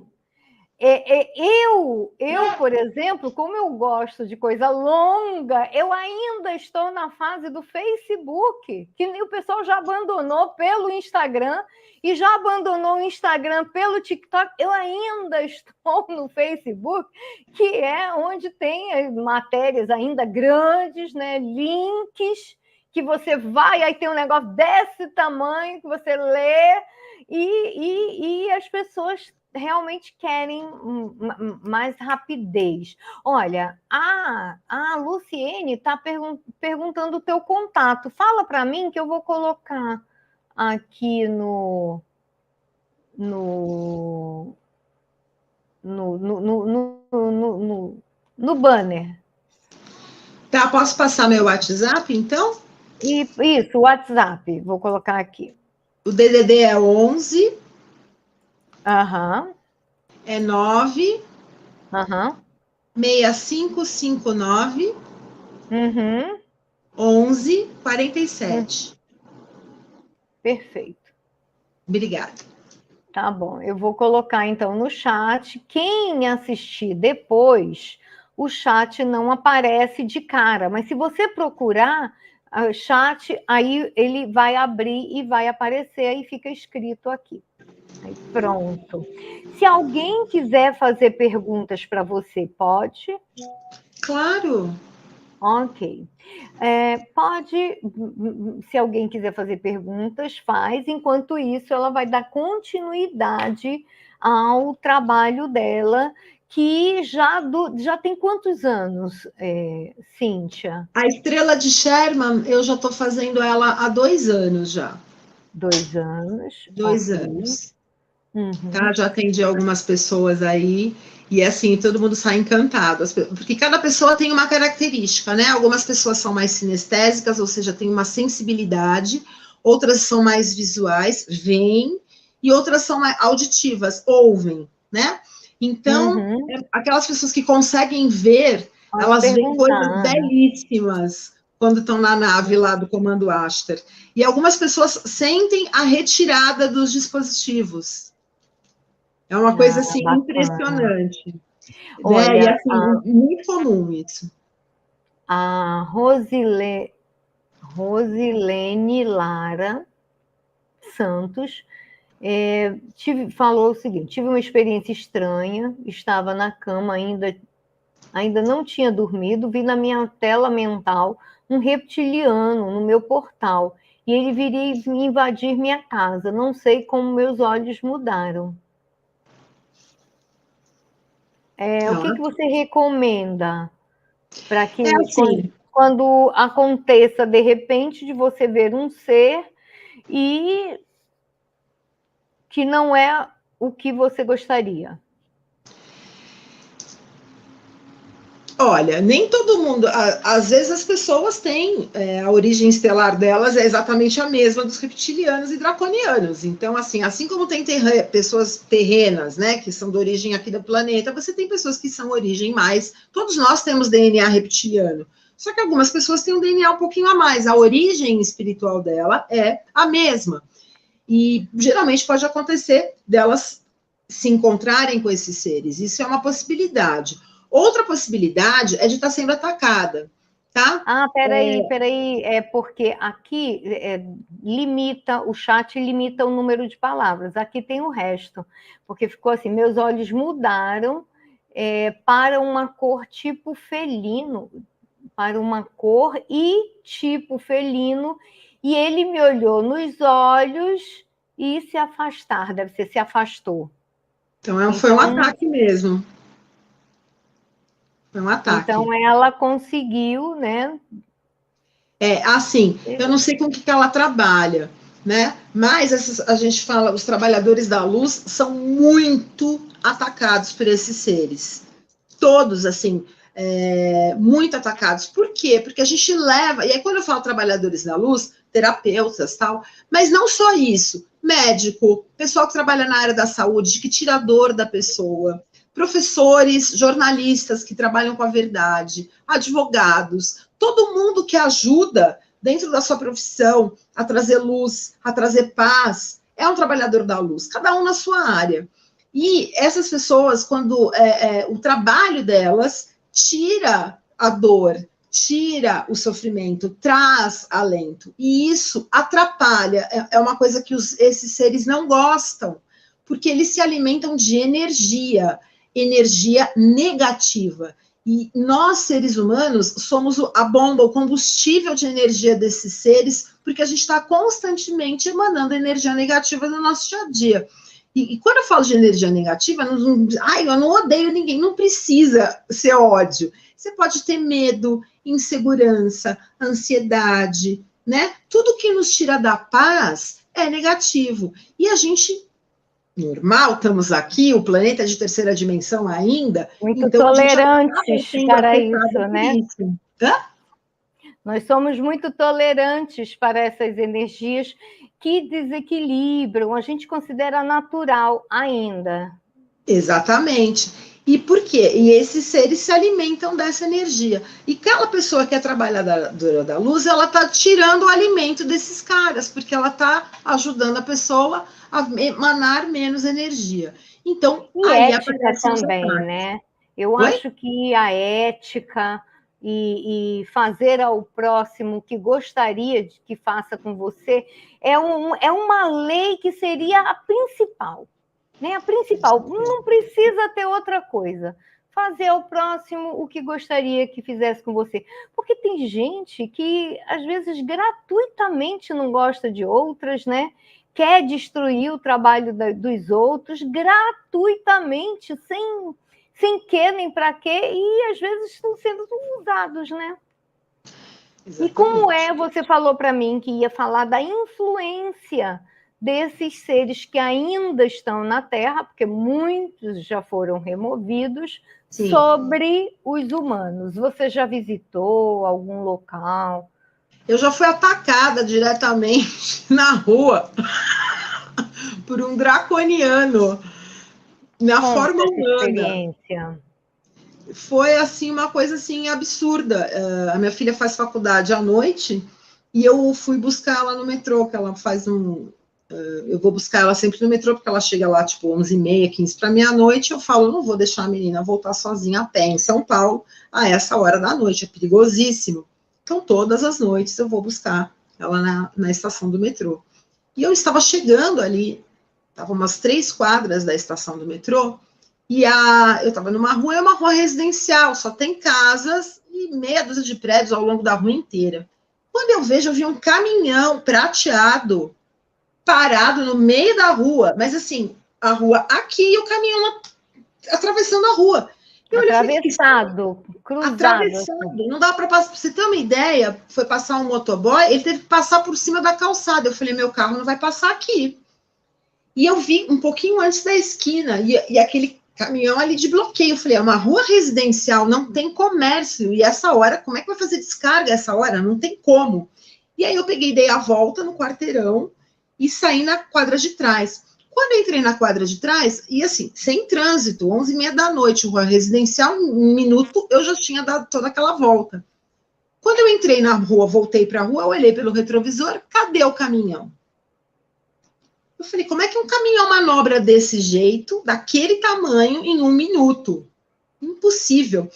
Por exemplo, como eu gosto de coisa longa, eu ainda estou na fase do Facebook, que o pessoal já abandonou pelo Instagram e já abandonou o Instagram pelo TikTok. Eu ainda estou no Facebook, que é onde tem matérias ainda grandes, né? Links que você vai, aí tem um negócio desse tamanho que você lê e as pessoas realmente querem mais rapidez. Olha, a Luciene está perguntando o teu contato. Fala para mim que eu vou colocar aqui no banner. Tá, posso passar meu WhatsApp, então? Isso, WhatsApp. Vou colocar aqui. O DDD é 11. Aham. É 9. Aham. 6559. Uhum. 1147. Perfeito. Obrigada. Tá bom, eu vou colocar então no chat. Quem assistir depois, o chat não aparece de cara, mas se você procurar o chat, aí ele vai abrir e vai aparecer, aí fica escrito aqui. Aí pronto. Se alguém quiser fazer perguntas para você, pode? Claro. Ok. Pode, se alguém quiser fazer perguntas, faz. Enquanto isso, ela vai dar continuidade ao trabalho dela, que já tem quantos anos, Cíntia? A Estrela de Sherman, eu já estou fazendo ela há 2 anos já. 2 anos. 2 Ok. anos. Uhum. Tá? Já atendi algumas pessoas aí, e assim, todo mundo sai encantado. Porque cada pessoa tem uma característica, né? Algumas pessoas são mais sinestésicas, ou seja, tem uma sensibilidade, outras são mais visuais, veem, e outras são mais auditivas, ouvem, né? Então, aquelas pessoas que conseguem ver, Pode elas veem perguntar, coisas Ana. belíssimas quando estão na nave lá do Comando Aster. E algumas pessoas sentem a retirada dos dispositivos. É uma coisa assim Bacana. impressionante. Né? E Olha, assim, muito comum isso. a Rosilene Lara Santos falou o seguinte: tive uma experiência estranha, estava na cama, ainda não tinha dormido, vi na minha tela mental um reptiliano no meu portal, e ele viria invadir minha casa. Não sei como meus olhos mudaram. O que você recomenda para que assim, quando aconteça de repente de você ver um ser e que não é o que você gostaria? Olha, nem todo mundo. Às vezes as pessoas têm a origem estelar delas é exatamente a mesma dos reptilianos e draconianos. Então, assim como tem pessoas terrenas, né, que são de origem aqui do planeta, você tem pessoas que são origem mais. Todos nós temos DNA reptiliano. Só que algumas pessoas têm um DNA um pouquinho a mais. A origem espiritual dela é a mesma. E geralmente pode acontecer delas se encontrarem com esses seres. Isso é uma possibilidade. Outra possibilidade é de estar sendo atacada, tá? Peraí, porque aqui o chat limita o número de palavras, aqui tem o resto, porque ficou assim, meus olhos mudaram para uma cor tipo felino, para uma cor e tipo felino, e ele me olhou nos olhos e se afastar, deve ser se afastou. Então, foi um ataque mesmo. Foi um ataque. Então, ela conseguiu, né? Assim, eu não sei com o que ela trabalha, né? Mas a gente fala, os trabalhadores da luz são muito atacados por esses seres. Todos, assim, muito atacados. Por quê? Porque a gente leva, e aí quando eu falo trabalhadores da luz, terapeutas, tal, mas não só isso, médico, pessoal que trabalha na área da saúde, que tira a dor da pessoa, professores, jornalistas que trabalham com a verdade, advogados, todo mundo que ajuda dentro da sua profissão a trazer luz, a trazer paz, é um trabalhador da luz, cada um na sua área. E essas pessoas, quando o trabalho delas tira a dor, tira o sofrimento, traz alento. E isso atrapalha, é uma coisa que esses seres não gostam, porque eles se alimentam de energia negativa. E nós, seres humanos, somos a bomba, o combustível de energia desses seres, porque a gente está constantemente emanando energia negativa no nosso dia a dia. E quando eu falo de energia negativa, eu não odeio ninguém, não precisa ser ódio. Você pode ter medo, insegurança, ansiedade, né? Tudo que nos tira da paz é negativo. E a gente, normal, estamos aqui, o planeta é de terceira dimensão ainda. Muito então tolerantes para isso, né? Isso. Hã? Nós somos muito tolerantes para essas energias que desequilibram, a gente considera natural ainda. Exatamente. E por quê? E esses seres se alimentam dessa energia. E aquela pessoa que é trabalhadora da luz, ela está tirando o alimento desses caras, porque ela está ajudando a pessoa a emanar menos energia. Então, e aí ética também, né? Eu acho que a ética e fazer ao próximo o que gostaria de que faça com você é uma lei que seria a principal. Né? A principal, não precisa ter outra coisa. Fazer ao próximo o que gostaria que fizesse com você. Porque tem gente que, às vezes, gratuitamente não gosta de outras, né? Quer destruir o trabalho dos outros gratuitamente, sem quê nem para quê, e às vezes estão sendo usados, né? Exatamente. E como você falou para mim que ia falar da influência desses seres que ainda estão na Terra, porque muitos já foram removidos, sim, sobre os humanos. Você já visitou algum local? Eu já fui atacada diretamente na rua por um draconiano na forma humana. Experiência. Foi assim uma coisa assim absurda. A minha filha faz faculdade à noite e eu fui buscar ela no metrô, que ela faz eu vou buscar ela sempre no metrô, porque ela chega lá, tipo, 11h30, 15 para meia-noite, eu falo, não vou deixar a menina voltar sozinha a pé em São Paulo, a essa hora da noite, é perigosíssimo. Então, todas as noites eu vou buscar ela na estação do metrô. E eu estava chegando ali, estava umas 3 quadras da estação do metrô, e eu estava numa rua, é uma rua residencial, só tem casas e meia dúzia de prédios ao longo da rua inteira. Quando eu vejo, eu vi um caminhão prateado, parado no meio da rua, mas assim, a rua aqui e o caminhão atravessando a rua. Atravessado, cruzado. Atravessado, não dá para passar. Pra você ter uma ideia, foi passar um motoboy, ele teve que passar por cima da calçada. Eu falei, meu carro não vai passar aqui. E eu vi um pouquinho antes da esquina, e aquele caminhão ali de bloqueio. Eu falei, é uma rua residencial, não tem comércio. E essa hora, como é que vai fazer descarga essa hora? Não tem como. E aí eu peguei, dei a volta no quarteirão e saí na quadra de trás. Quando eu entrei na quadra de trás, e assim, sem trânsito, 11h30 da noite, rua residencial, um minuto, eu já tinha dado toda aquela volta. Quando eu entrei na rua, voltei para a rua, eu olhei pelo retrovisor, cadê o caminhão? Eu falei, como é que um caminhão manobra desse jeito, daquele tamanho, em 1 minuto? Impossível.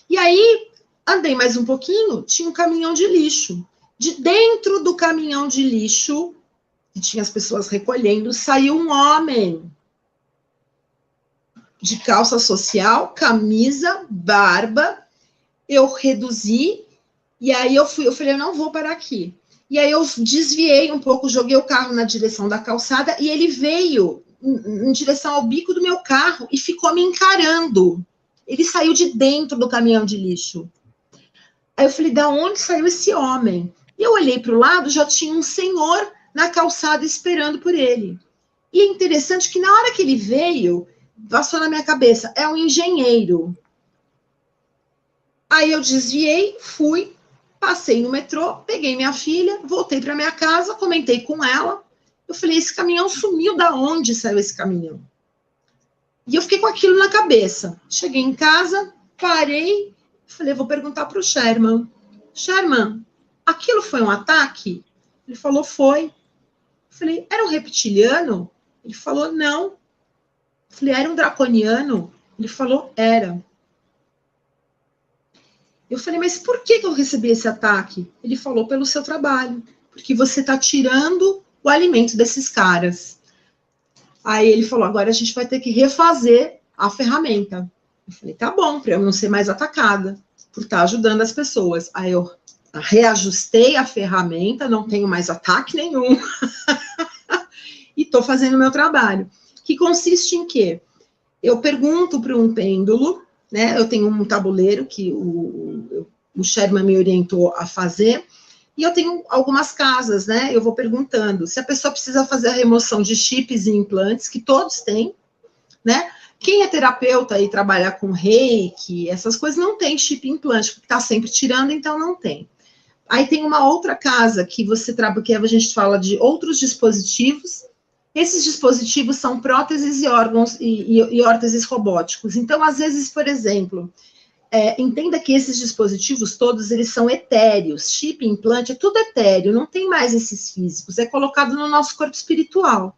E aí, andei mais um pouquinho, tinha um caminhão de lixo. De dentro do caminhão de lixo, que tinha as pessoas recolhendo, saiu um homem de calça social, camisa, barba. Eu reduzi, e aí eu falei, eu não vou parar aqui. E aí eu desviei um pouco, joguei o carro na direção da calçada, e ele veio em direção ao bico do meu carro e ficou me encarando. Ele saiu de dentro do caminhão de lixo. Aí eu falei, da onde saiu esse homem? E eu olhei para o lado, já tinha um senhor na calçada esperando por ele. E é interessante que na hora que ele veio, passou na minha cabeça, é um engenheiro. Aí eu desviei, fui, passei no metrô, peguei minha filha, voltei para minha casa, comentei com ela. Eu falei, esse caminhão sumiu, da onde saiu esse caminhão? E eu fiquei com aquilo na cabeça. Cheguei em casa, parei, falei, vou perguntar para o Sherman. Sherman, aquilo foi um ataque? Ele falou, foi. Eu falei, era um reptiliano? Ele falou, não. Eu falei, era um draconiano? Ele falou, era. Eu falei, mas por que eu recebi esse ataque? Ele falou, pelo seu trabalho, porque você está tirando o alimento desses caras. Aí ele falou, agora a gente vai ter que refazer a ferramenta. Eu falei, tá bom, para eu não ser mais atacada, por estar ajudando as pessoas. Aí eu reajustei a ferramenta, não tenho mais ataque nenhum, e estou fazendo o meu trabalho. Que consiste em quê? Eu pergunto para um pêndulo, né? Eu tenho um tabuleiro que o Sherman me orientou a fazer, e eu tenho algumas casas, né? Eu vou perguntando se a pessoa precisa fazer a remoção de chips e implantes, que todos têm, né? Quem é terapeuta e trabalha com reiki, essas coisas, não tem chip e implante, porque está sempre tirando, então não tem. Aí tem uma outra casa que você trabalha, que a gente fala de outros dispositivos. Esses dispositivos são próteses e órgãos e órteses robóticos. Então, às vezes, por exemplo, entenda que esses dispositivos todos, eles são etéreos. Chip, implante, é tudo etéreo, não tem mais esses físicos. É colocado no nosso corpo espiritual.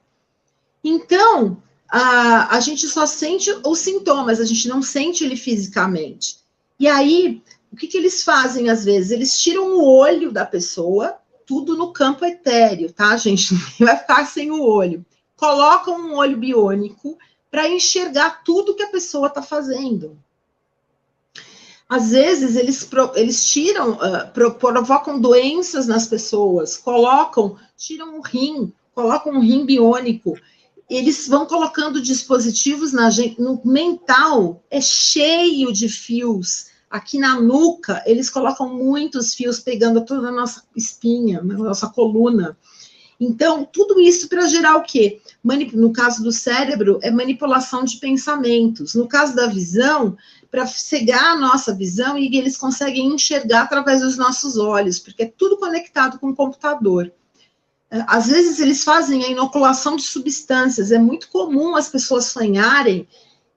Então, a gente só sente os sintomas, a gente não sente ele fisicamente. E aí, o que eles fazem às vezes? Eles tiram o olho da pessoa, tudo no campo etéreo, tá, gente? Não vai ficar sem o olho. Colocam um olho biônico para enxergar tudo que a pessoa está fazendo. Às vezes, eles tiram, provocam doenças nas pessoas, tiram o rim, colocam um rim biônico. Eles vão colocando dispositivos na gente, no mental, é cheio de fios. Aqui na nuca, eles colocam muitos fios pegando toda a nossa espinha, a nossa coluna. Então, tudo isso para gerar o quê? No caso do cérebro, é manipulação de pensamentos. No caso da visão, para cegar a nossa visão, e eles conseguem enxergar através dos nossos olhos, porque é tudo conectado com o computador. Às vezes, eles fazem a inoculação de substâncias. É muito comum as pessoas sonharem.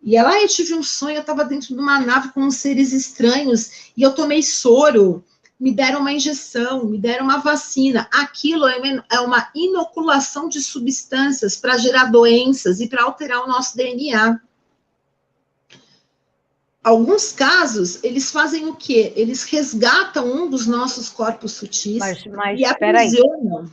E ela, eu tive um sonho, eu estava dentro de uma nave com uns seres estranhos, e eu tomei soro, me deram uma injeção, me deram uma vacina. Aquilo é uma inoculação de substâncias para gerar doenças e para alterar o nosso DNA. Alguns casos, eles fazem o quê? Eles resgatam um dos nossos corpos sutis e aprisionam.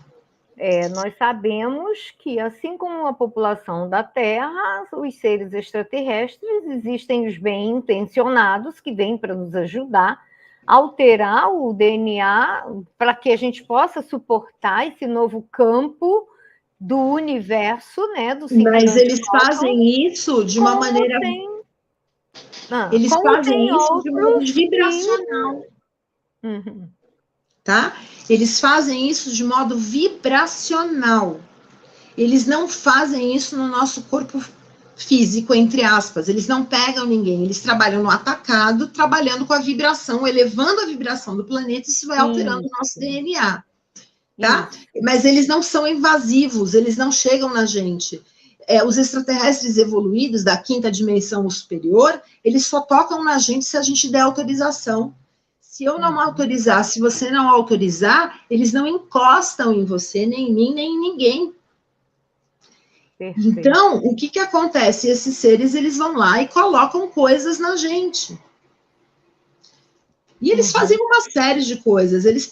Nós sabemos que, assim como a população da Terra, os seres extraterrestres, existem os bem-intencionados que vêm para nos ajudar a alterar o DNA para que a gente possa suportar esse novo campo do universo, né? Mas eles fazem isso de uma maneira... Eles fazem isso de modo vibracional. Uhum. Tá? Eles fazem isso de modo vibracional. Eles não fazem isso no nosso corpo físico, entre aspas. Eles não pegam ninguém. Eles trabalham no atacado, trabalhando com a vibração, elevando a vibração do planeta, e isso vai alterando o nosso DNA. Tá? Mas eles não são invasivos, eles não chegam na gente. Os extraterrestres evoluídos da 5ª dimensão ou superior, eles só tocam na gente se a gente der autorização. Se eu não autorizar, se você não autorizar, eles não encostam em você, nem em mim, nem em ninguém. Perfeito. Então, o que acontece? Esses seres, eles vão lá e colocam coisas na gente. E eles fazem uma série de coisas. Eles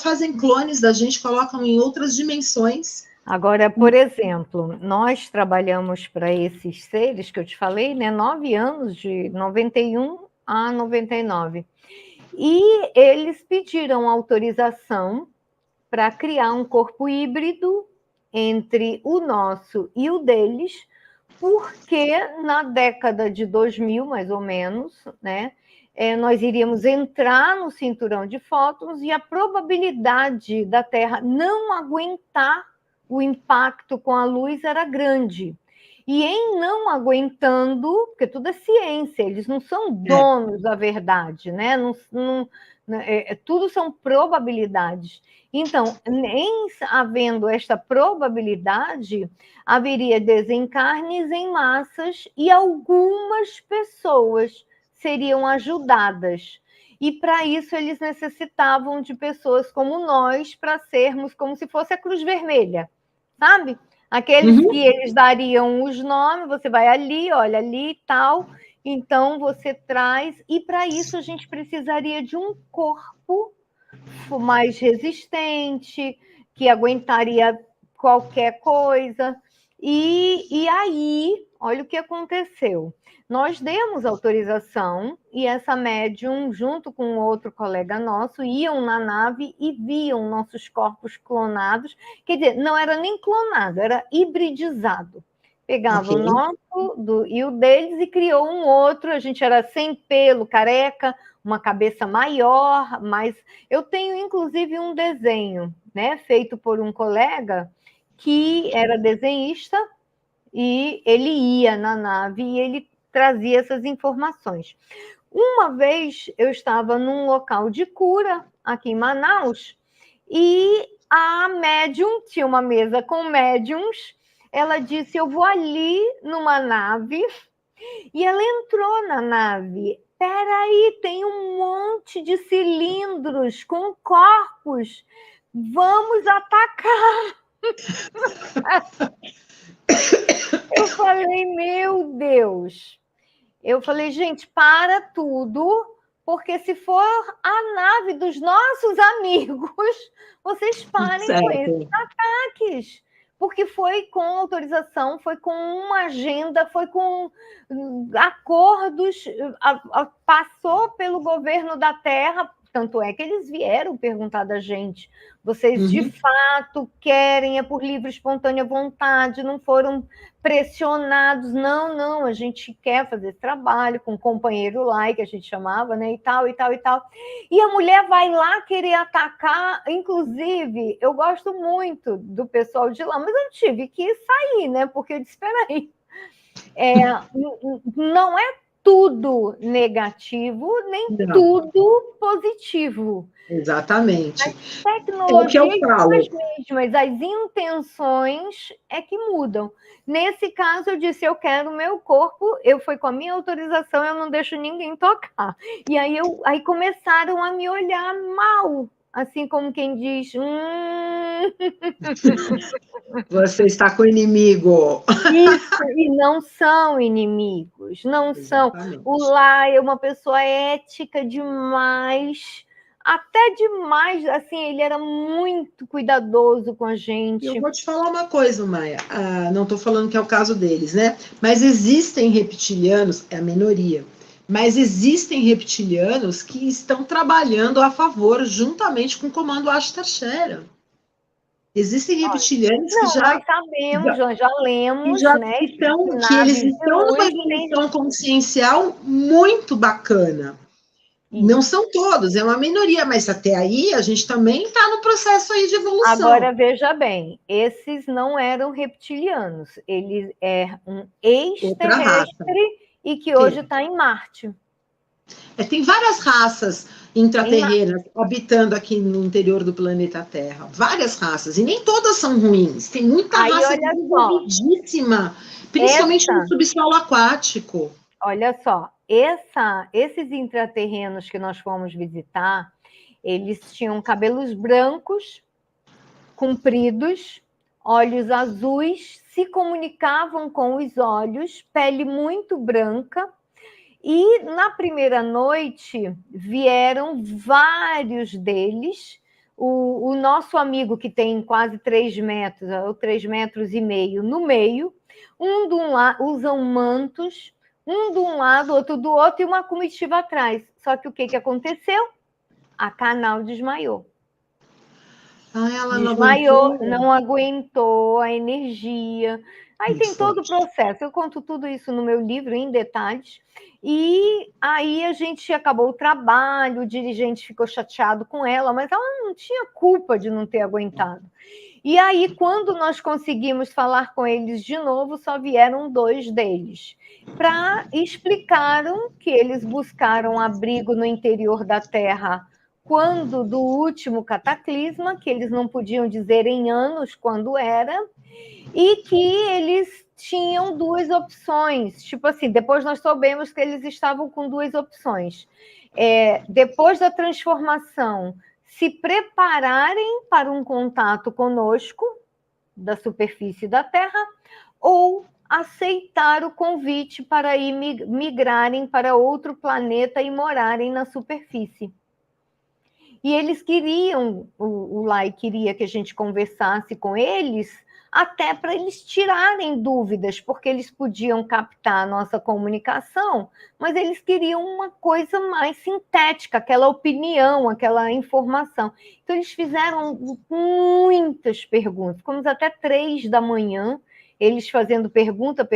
fazem clones da gente, colocam em outras dimensões. Agora, por exemplo, nós trabalhamos para esses seres que eu te falei, né? 9 anos, de 91 a 99. E eles pediram autorização para criar um corpo híbrido entre o nosso e o deles, porque na década de 2000, mais ou menos, né, nós iríamos entrar no cinturão de fótons e a probabilidade da Terra não aguentar o impacto com a luz era grande. E em não aguentando, porque tudo é ciência, eles não são donos da verdade, né? Tudo são probabilidades. Então, em havendo esta probabilidade, haveria desencarnes em massas e algumas pessoas seriam ajudadas. E para isso eles necessitavam de pessoas como nós para sermos como se fosse a Cruz Vermelha, sabe? Aqueles que eles dariam os nomes, você vai ali, olha ali e tal, então você traz, e para isso a gente precisaria de um corpo mais resistente, que aguentaria qualquer coisa. E aí, olha o que aconteceu. Nós demos autorização e essa médium, junto com outro colega nosso, iam na nave e viam nossos corpos clonados. Quer dizer, não era nem clonado, era hibridizado. Pegava o nosso e o deles e criou um outro. A gente era sem pelo, careca, uma cabeça maior, mas eu tenho inclusive um desenho, né, feito por um colega que era desenhista e ele ia na nave e ele trazia essas informações. Uma vez eu estava num local de cura aqui em Manaus e a médium tinha uma mesa com médiums. Ela disse: eu vou ali numa nave. E ela entrou na nave. Peraí, tem um monte de cilindros com corpos. Vamos atacar. Eu falei, meu Deus. Eu falei, gente, para tudo, porque se for a nave dos nossos amigos, vocês parem com esses ataques. Porque foi com autorização, foi com uma agenda, foi com acordos, passou pelo governo da Terra, tanto é que eles vieram perguntar da gente, vocês de fato querem, é por livre e espontânea vontade, não foram pressionados, não, a gente quer fazer esse trabalho com um companheiro lá, que a gente chamava, né, e tal. E a mulher vai lá querer atacar, inclusive, eu gosto muito do pessoal de lá, mas eu tive que sair, né, porque eu disse, espera aí, não é tudo negativo, nem tudo positivo. Exatamente. As tecnologias são as mesmas, as intenções é que mudam. Nesse caso, eu disse, eu quero o meu corpo, foi com a minha autorização, eu não deixo ninguém tocar. E aí começaram a me olhar mal, assim como quem diz... Você está com o inimigo. Isso, e não são inimigos, não Exatamente. são. O Lai é uma pessoa ética demais, até demais, assim, ele era muito cuidadoso com a gente. Eu vou te falar uma coisa, Maia, não estou falando que é o caso deles, né? Mas existem reptilianos, é a minoria, mas existem reptilianos que estão trabalhando a favor, juntamente com o comando Ashtar Shera. Existem reptilianos que já... Nós sabemos, nós já lemos, né? Que eles estão numa evolução consciencial muito bacana. Isso. Não são todos, é uma minoria, mas até aí a gente também está no processo aí de evolução. Agora, veja bem, esses não eram reptilianos, eles um extraterrestre e que hoje está em Marte. Tem várias raças intraterrenas habitando aqui no interior do planeta Terra. Várias raças, e nem todas são ruins. Tem muita raça desenvolvidíssima, principalmente no subsolo aquático. Olha só, esses intraterrenos que nós fomos visitar, eles tinham cabelos brancos, compridos, olhos azuis, se comunicavam com os olhos, pele muito branca. E na primeira noite vieram vários deles. O nosso amigo, que tem quase 3 metros, ou 3,5 metros no meio, usam mantos, um de um lado, outro do outro, e uma comitiva atrás. Só que o que aconteceu? A Canal desmaiou. Ela desmaiou, não aguentou a energia. Aí tem todo o processo. Eu conto tudo isso no meu livro, em detalhes. E aí a gente acabou o trabalho, o dirigente ficou chateado com ela, mas ela não tinha culpa de não ter aguentado. E aí, quando nós conseguimos falar com eles de novo, só vieram 2 deles. Explicaram que eles buscaram abrigo no interior da Terra quando do último cataclisma, que eles não podiam dizer em anos quando era, e que eles tinham 2 opções. Tipo assim, depois nós soubemos que eles estavam com 2 opções. Depois da transformação, se prepararem para um contato conosco, da superfície da Terra ou aceitar o convite para ir migrarem para outro planeta e morarem na superfície. E eles queriam, o Lai queria que a gente conversasse com eles, até para eles tirarem dúvidas, porque eles podiam captar a nossa comunicação, mas eles queriam uma coisa mais sintética, aquela opinião, aquela informação. Então, eles fizeram muitas perguntas, ficamos até 3 da manhã, eles fazendo pergunta,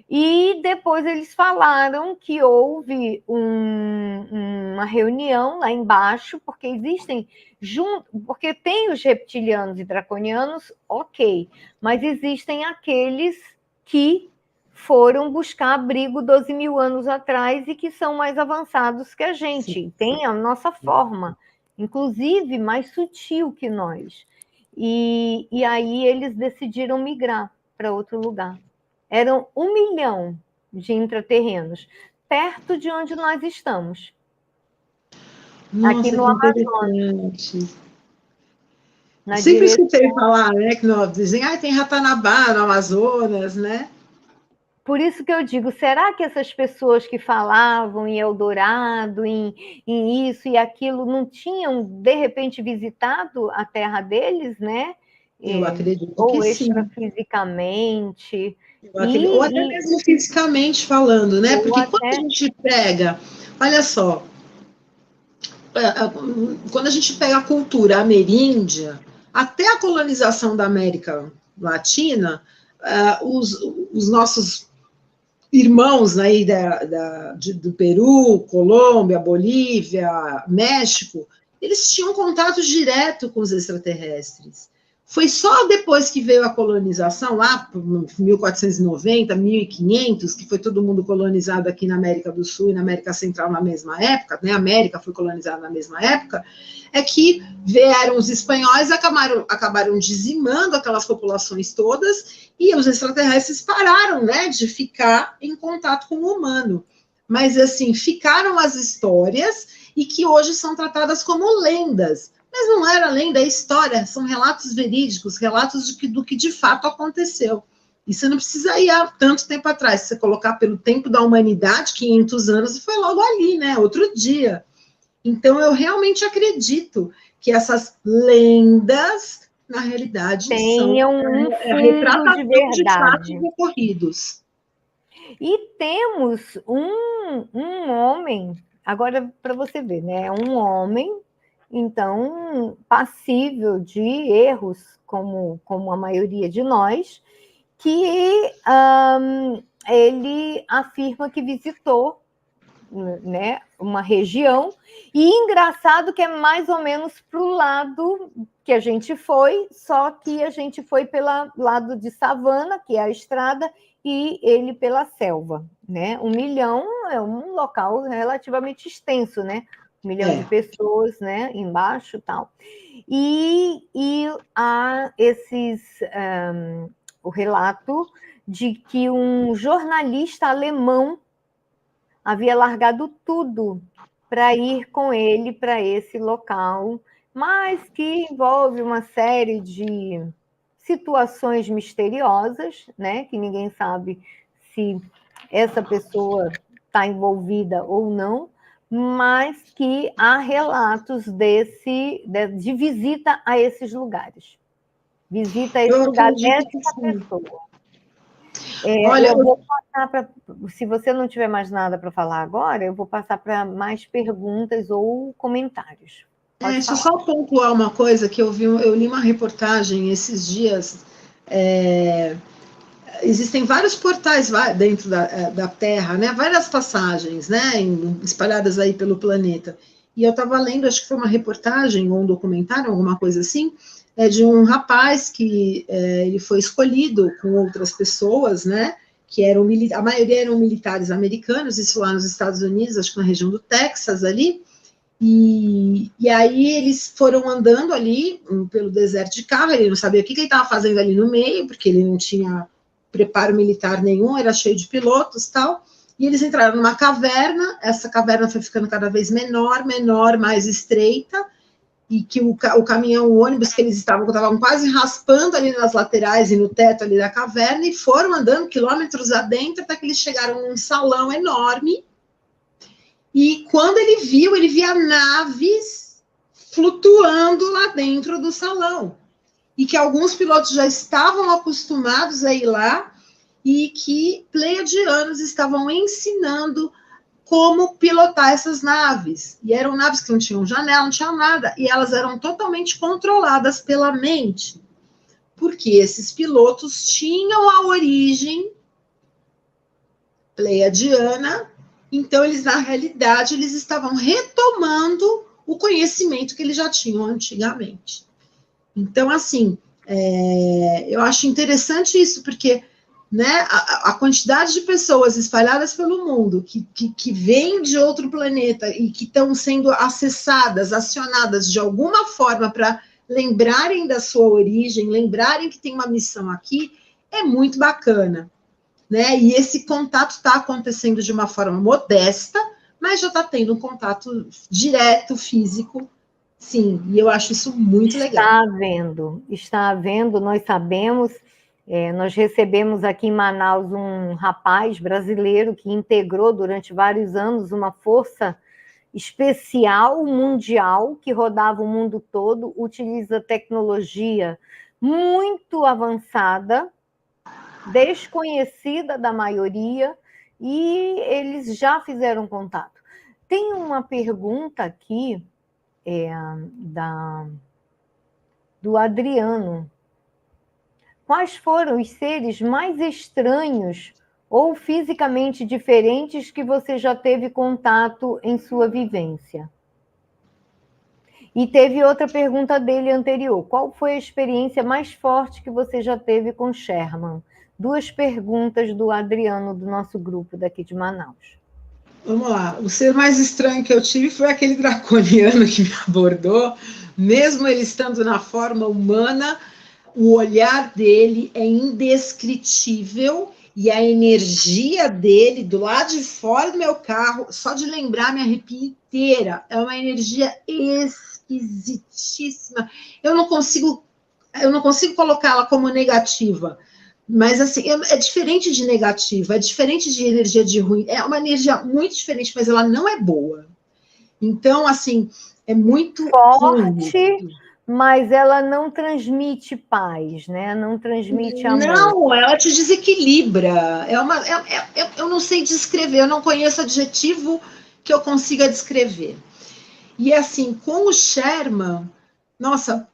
e depois eles falaram que houve uma reunião lá embaixo, porque existem, porque tem os reptilianos e draconianos, ok, mas existem aqueles que foram buscar abrigo 12 mil anos atrás e que são mais avançados que a gente, sim, tem a nossa forma, inclusive mais sutil que nós. E aí eles decidiram migrar para outro lugar. Eram 1 milhão de intraterrenos, perto de onde nós estamos. Nossa, aqui no Amazonas. Sempre escutei falar, né, que dizem, tem Ratanabá no Amazonas, né? Por isso que eu digo, será que essas pessoas que falavam em Eldorado, em isso e aquilo, não tinham, de repente, visitado a terra deles, né? Eu acredito ou que sim. Extrafisicamente. Ou até mesmo fisicamente falando, né? Porque quando a gente pega, olha só, quando a gente pega a cultura ameríndia, até a colonização da América Latina, os nossos irmãos aí do Peru, Colômbia, Bolívia, México, eles tinham contato direto com os extraterrestres. Foi só depois que veio a colonização, lá por 1490, 1500, que foi todo mundo colonizado aqui na América do Sul e na América Central na mesma época, né? A América foi colonizada na mesma época, é que vieram os espanhóis, acabaram dizimando aquelas populações todas, e os extraterrestres pararam, né, de ficar em contato com o humano. Mas, assim, ficaram as histórias e que hoje são tratadas como lendas. Mas não era lenda, é história, são relatos verídicos, relatos do que de fato aconteceu. E você não precisa ir há tanto tempo atrás, se você colocar pelo tempo da humanidade, 500 anos, e foi logo ali, né? Outro dia. Então, eu realmente acredito que essas lendas, na realidade, tenham um fundo de fatos ocorridos. E temos um homem, agora para você ver, né? Um homem, então, passível de erros, como a maioria de nós, que ele afirma que visitou, né, uma região, e engraçado que é mais ou menos para o lado que a gente foi, só que a gente foi pelo lado de savana, que é a estrada, e ele pela selva, né? 1 milhão é um local relativamente extenso, né? 1 milhão de pessoas, né? Embaixo e tal. E há o relato de que um jornalista alemão havia largado tudo para ir com ele para esse local, mas que envolve uma série de situações misteriosas, né? Que ninguém sabe se essa pessoa está envolvida ou não, mas que há relatos de visita a esses lugares. Visita a esse lugar dessa pessoa. Olha, eu vou passar para... Se você não tiver mais nada para falar agora, eu vou passar para mais perguntas ou comentários. Deixa eu só pontuar uma coisa que eu li uma reportagem esses dias. Existem vários portais dentro da Terra, né? Várias passagens, né? Espalhadas aí pelo planeta. E eu estava lendo, acho que foi uma reportagem ou um documentário, alguma coisa assim, de um rapaz que ele foi escolhido com outras pessoas, né? Que a maioria eram militares americanos, isso lá nos Estados Unidos, acho que na região do Texas ali. E aí eles foram andando ali pelo deserto de carro, ele não sabia o que ele estava fazendo ali no meio, porque ele não tinha preparo militar nenhum, era cheio de pilotos e tal, e eles entraram numa caverna, essa caverna foi ficando cada vez menor, mais estreita, e que o caminhão, o ônibus que eles estavam quase raspando ali nas laterais e no teto ali da caverna, e foram andando quilômetros adentro até que eles chegaram num salão enorme, e quando ele via naves flutuando lá dentro do salão, e que alguns pilotos já estavam acostumados a ir lá, e que pleiadianos estavam ensinando como pilotar essas naves. E eram naves que não tinham janela, não tinha nada, e elas eram totalmente controladas pela mente, porque esses pilotos tinham a origem pleiadiana, então eles, na realidade, eles estavam retomando o conhecimento que eles já tinham antigamente. Então, assim, eu acho interessante isso, porque, né, a quantidade de pessoas espalhadas pelo mundo que vêm de outro planeta e que estão sendo acessadas, acionadas de alguma forma para lembrarem da sua origem, lembrarem que tem uma missão aqui, é muito bacana, né? E esse contato está acontecendo de uma forma modesta, mas já está tendo um contato direto, físico, sim, e eu acho isso muito legal. Está havendo, nós sabemos, nós recebemos aqui em Manaus um rapaz brasileiro que integrou durante vários anos uma força especial mundial que rodava o mundo todo, utiliza tecnologia muito avançada, desconhecida da maioria, e eles já fizeram contato. Tem uma pergunta aqui do Adriano. Quais foram os seres mais estranhos ou fisicamente diferentes que você já teve contato em sua vivência? E teve outra pergunta dele anterior. Qual foi a experiência mais forte que você já teve com Sherman? 2 perguntas do Adriano, do nosso grupo daqui de Manaus. Vamos lá. O ser mais estranho que eu tive foi aquele draconiano que me abordou. Mesmo ele estando na forma humana, o olhar dele é indescritível e a energia dele do lado de fora do meu carro, só de lembrar, me arrepia inteira. É uma energia esquisitíssima. Eu não consigo colocá-la como negativa. Mas, assim, é diferente de negativa, é diferente de energia de ruim. É uma energia muito diferente, mas ela não é boa. Então, assim, é muito forte, ruim. Mas ela não transmite paz, né? Não transmite amor. Não, ela te desequilibra. Eu não sei descrever, eu não conheço adjetivo que eu consiga descrever. E, assim, com o Sherman, nossa,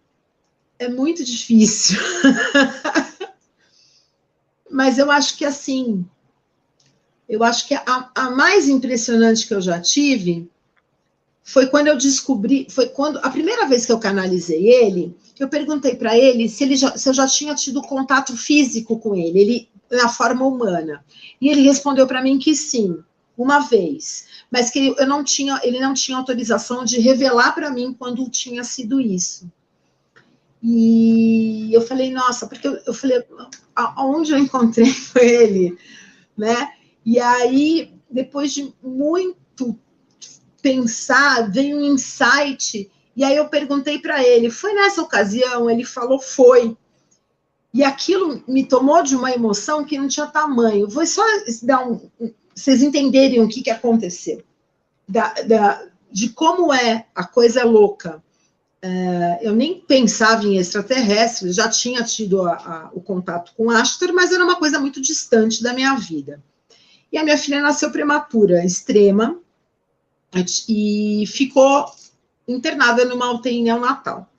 é muito difícil. Mas eu acho que, assim, a mais impressionante que eu já tive foi quando eu descobri, a primeira vez que eu canalizei ele, eu perguntei para ele se eu já tinha tido contato físico com ele na forma humana. E ele respondeu para mim que sim, uma vez, mas que ele não tinha autorização de revelar para mim quando tinha sido isso. E eu falei, nossa, porque eu falei, aonde eu encontrei foi ele, né? E aí, depois de muito pensar, veio um insight, e aí eu perguntei para ele, foi nessa ocasião? Ele falou, foi. E aquilo me tomou de uma emoção que não tinha tamanho. Vou só dar vocês entenderem o que aconteceu. De como a coisa louca. Eu nem pensava em extraterrestres, já tinha tido o contato com Ashtar, mas era uma coisa muito distante da minha vida. E a minha filha nasceu prematura, extrema, e ficou internada numa UTI neonatal.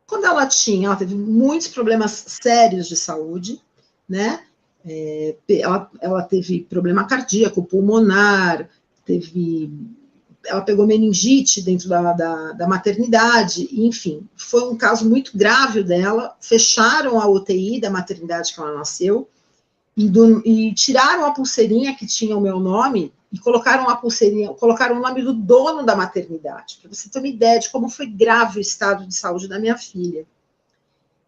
Quando ela teve muitos problemas sérios de saúde, né? Ela teve problema cardíaco, pulmonar, ela pegou meningite dentro da maternidade, enfim, foi um caso muito grave dela, fecharam a UTI da maternidade que ela nasceu, e tiraram a pulseirinha que tinha o meu nome, e colocaram o nome do dono da maternidade, para você ter uma ideia de como foi grave o estado de saúde da minha filha.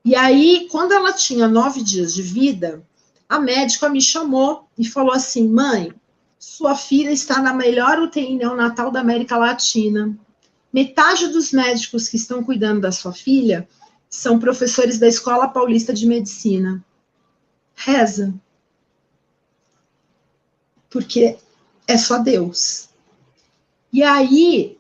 E aí, quando ela tinha 9 dias de vida, a médica me chamou e falou assim, mãe, sua filha está na melhor UTI neonatal da América Latina. Metade dos médicos que estão cuidando da sua filha são professores da Escola Paulista de Medicina. Reza. Porque é só Deus. E aí,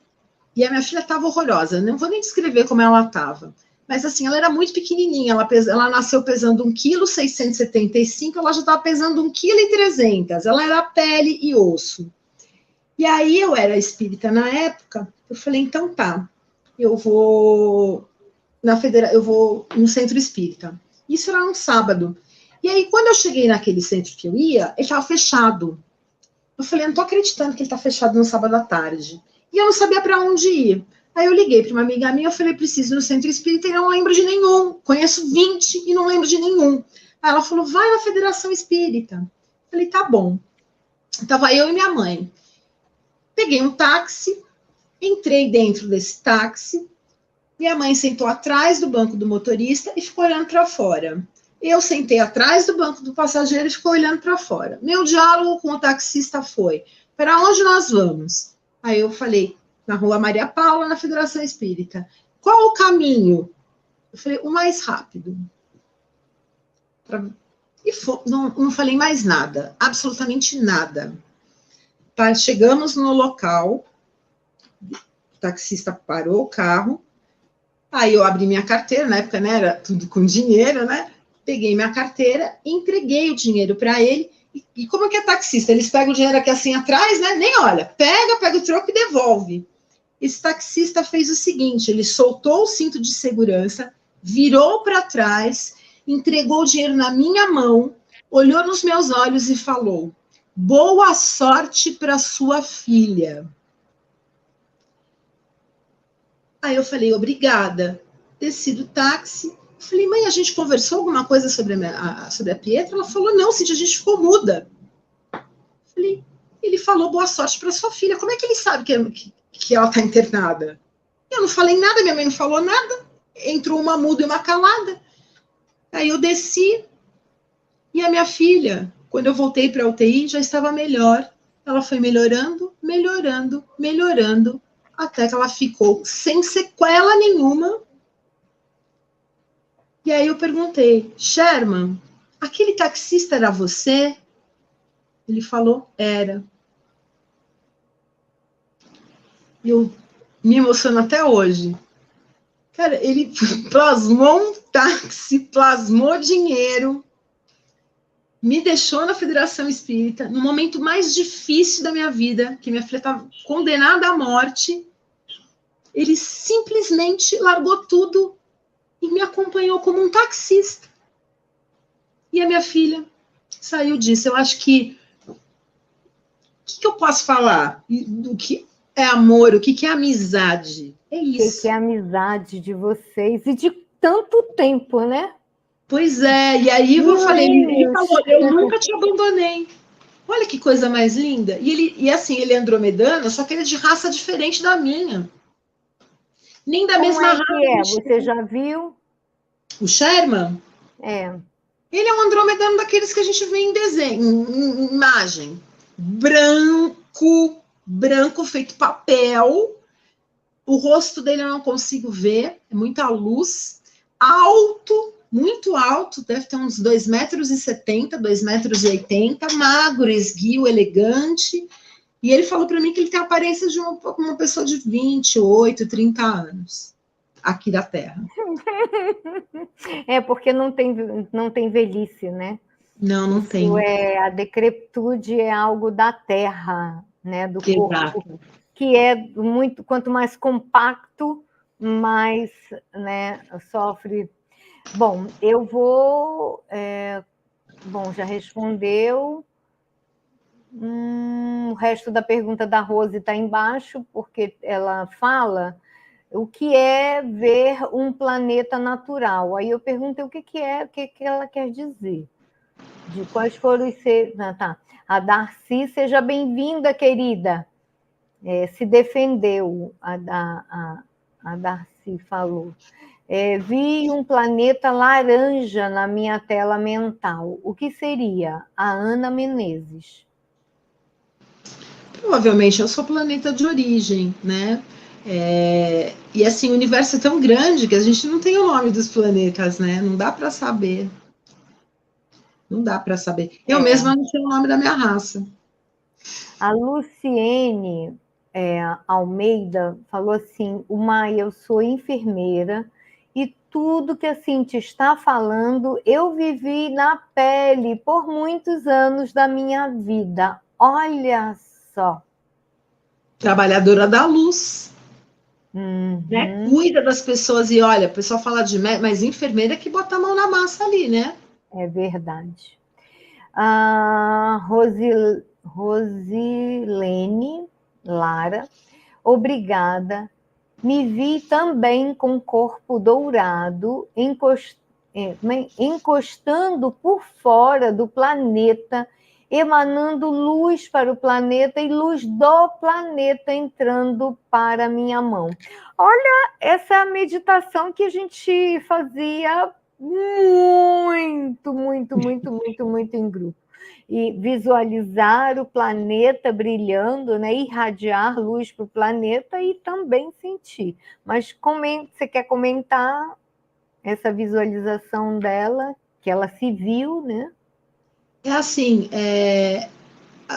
e a minha filha estava horrorosa, não vou nem descrever como ela estava, mas assim, ela era muito pequenininha, ela nasceu pesando 1,675 kg, ela já estava pesando 1,3 kg, ela era pele e osso. E aí eu era espírita na época, eu falei, então tá, eu vou eu vou no centro espírita. Isso era um sábado. E aí, quando eu cheguei naquele centro que eu ia, ele estava fechado. Eu falei, não tô acreditando que ele tá fechado no sábado à tarde. E eu não sabia para onde ir. Aí eu liguei para uma amiga minha, eu falei, preciso ir no centro espírita e não lembro de nenhum. Conheço 20 e não lembro de nenhum. Aí ela falou, vai na Federação Espírita. Eu falei, tá bom. Tava eu e minha mãe. Peguei um táxi, entrei dentro desse táxi. Minha mãe sentou atrás do banco do motorista e ficou olhando para fora. Eu sentei atrás do banco do passageiro e ficou olhando para fora. Meu diálogo com o taxista foi, para onde nós vamos? Aí eu falei, na Rua Maria Paula, na Federação Espírita. Qual o caminho? Eu falei, o mais rápido. E não falei mais nada, absolutamente nada. Tá, chegamos no local, o taxista parou o carro, aí eu abri minha carteira, na época, né, era tudo com dinheiro, né? Peguei minha carteira, entreguei o dinheiro para ele. E como é que é taxista? Eles pegam o dinheiro aqui assim atrás, né? Nem olha. Pega o troco e devolve. Esse taxista fez o seguinte, ele soltou o cinto de segurança, virou para trás, entregou o dinheiro na minha mão, olhou nos meus olhos e falou, boa sorte para sua filha. Aí eu falei, obrigada. Desci do táxi. Falei, mãe, a gente conversou alguma coisa sobre a Pietra? Ela falou, não, Cíntia, a gente ficou muda. Falei, ele falou boa sorte para sua filha. Como é que ele sabe que ela está internada? Eu não falei nada, minha mãe não falou nada. Entrou uma muda e uma calada. Aí eu desci e a minha filha, quando eu voltei para a UTI, já estava melhor. Ela foi melhorando, melhorando, melhorando, até que ela ficou sem sequela nenhuma. E aí eu perguntei, Sherman, aquele taxista era você? Ele falou, era. Eu me emociono até hoje. Cara, ele plasmou um táxi, plasmou dinheiro, me deixou na Federação Espírita, no momento mais difícil da minha vida, que minha filha estava condenada à morte. Ele simplesmente largou tudo e me acompanhou como um taxista. E a minha filha saiu disso. Eu acho que... O que eu posso falar? Do que é amor, o que é amizade? É isso. O que é a amizade de vocês e de tanto tempo, né? Pois é, e aí eu falei, ele falou, eu nunca te abandonei. Olha que coisa mais linda. E assim, ele é andromedano, só que ele é de raça diferente da minha. Nem da mesma raça. Como é que é? Você já viu? O Sherman? É. Ele é um andromedano daqueles que a gente vê em desenho, em imagem. Branco feito papel. O rosto dele eu não consigo ver, é muita luz. Alto, muito alto, deve ter uns 2,70 m, 2,80 m, magro, esguio, elegante. E ele falou para mim que ele tem a aparência de uma pessoa de 28, 30 anos, aqui da Terra. É porque não tem velhice, né? Não tem. A decrepitude é algo da Terra, né? Do corpo, que é muito, quanto mais compacto, mais, né, sofre. Bom, eu vou... bom, já respondeu. O resto da pergunta da Rose está embaixo, porque ela fala o que é ver um planeta natural. Aí eu perguntei o que ela quer dizer. De quais foram os seres... tá. A Darcy, seja bem-vinda, querida. Se defendeu, a Darcy falou. Vi um planeta laranja na minha tela mental. O que seria? A Ana Menezes. Provavelmente é o seu planeta de origem, né? E assim, o universo é tão grande que a gente não tem o nome dos planetas, né? Não dá para saber. Não dá para saber. Eu mesma não sei o nome da minha raça. A Luciene Almeida falou assim: o Maia, eu sou enfermeira e tudo que a Cintia está falando eu vivi na pele por muitos anos da minha vida. Olha só. Trabalhadora da luz. Uhum. Né? Cuida das pessoas e olha, o pessoal fala de médico, mas enfermeira que bota a mão na massa ali, né? É verdade. A Rosilene Lara, obrigada. Me vi também com corpo dourado, encostando por fora do planeta, emanando luz para o planeta e luz do planeta entrando para a minha mão. Olha, essa é a meditação que a gente fazia muito em grupo. E visualizar o planeta brilhando, né? Irradiar luz para o planeta e também sentir. Mas você quer comentar essa visualização dela, que ela se viu, né? É assim,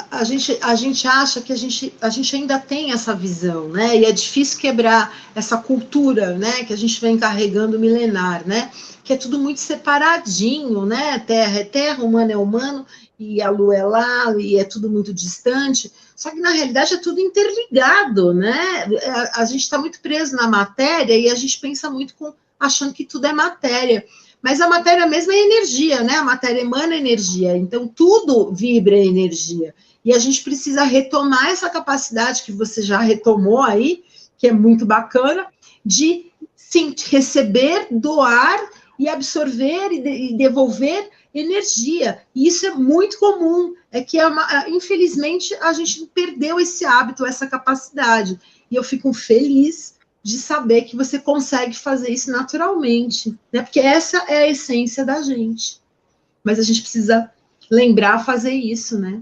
a gente acha que a gente ainda tem essa visão, né? E é difícil quebrar essa cultura, né? Que a gente vem carregando milenar, né? Que é tudo muito separadinho, né? Terra é terra, humano é humano, e a lua é lá, e é tudo muito distante. Só que na realidade é tudo interligado, né? A gente está muito preso na matéria e a gente pensa muito achando que tudo é matéria. Mas a matéria mesmo é energia, né? A matéria emana energia, então tudo vibra energia. E a gente precisa retomar essa capacidade que você já retomou aí, que é muito bacana, de sim, receber, doar e absorver e devolver energia. E isso é muito comum, infelizmente a gente perdeu esse hábito, essa capacidade. E eu fico feliz de saber que você consegue fazer isso naturalmente, né? Porque essa é a essência da gente. Mas a gente precisa lembrar fazer isso, né?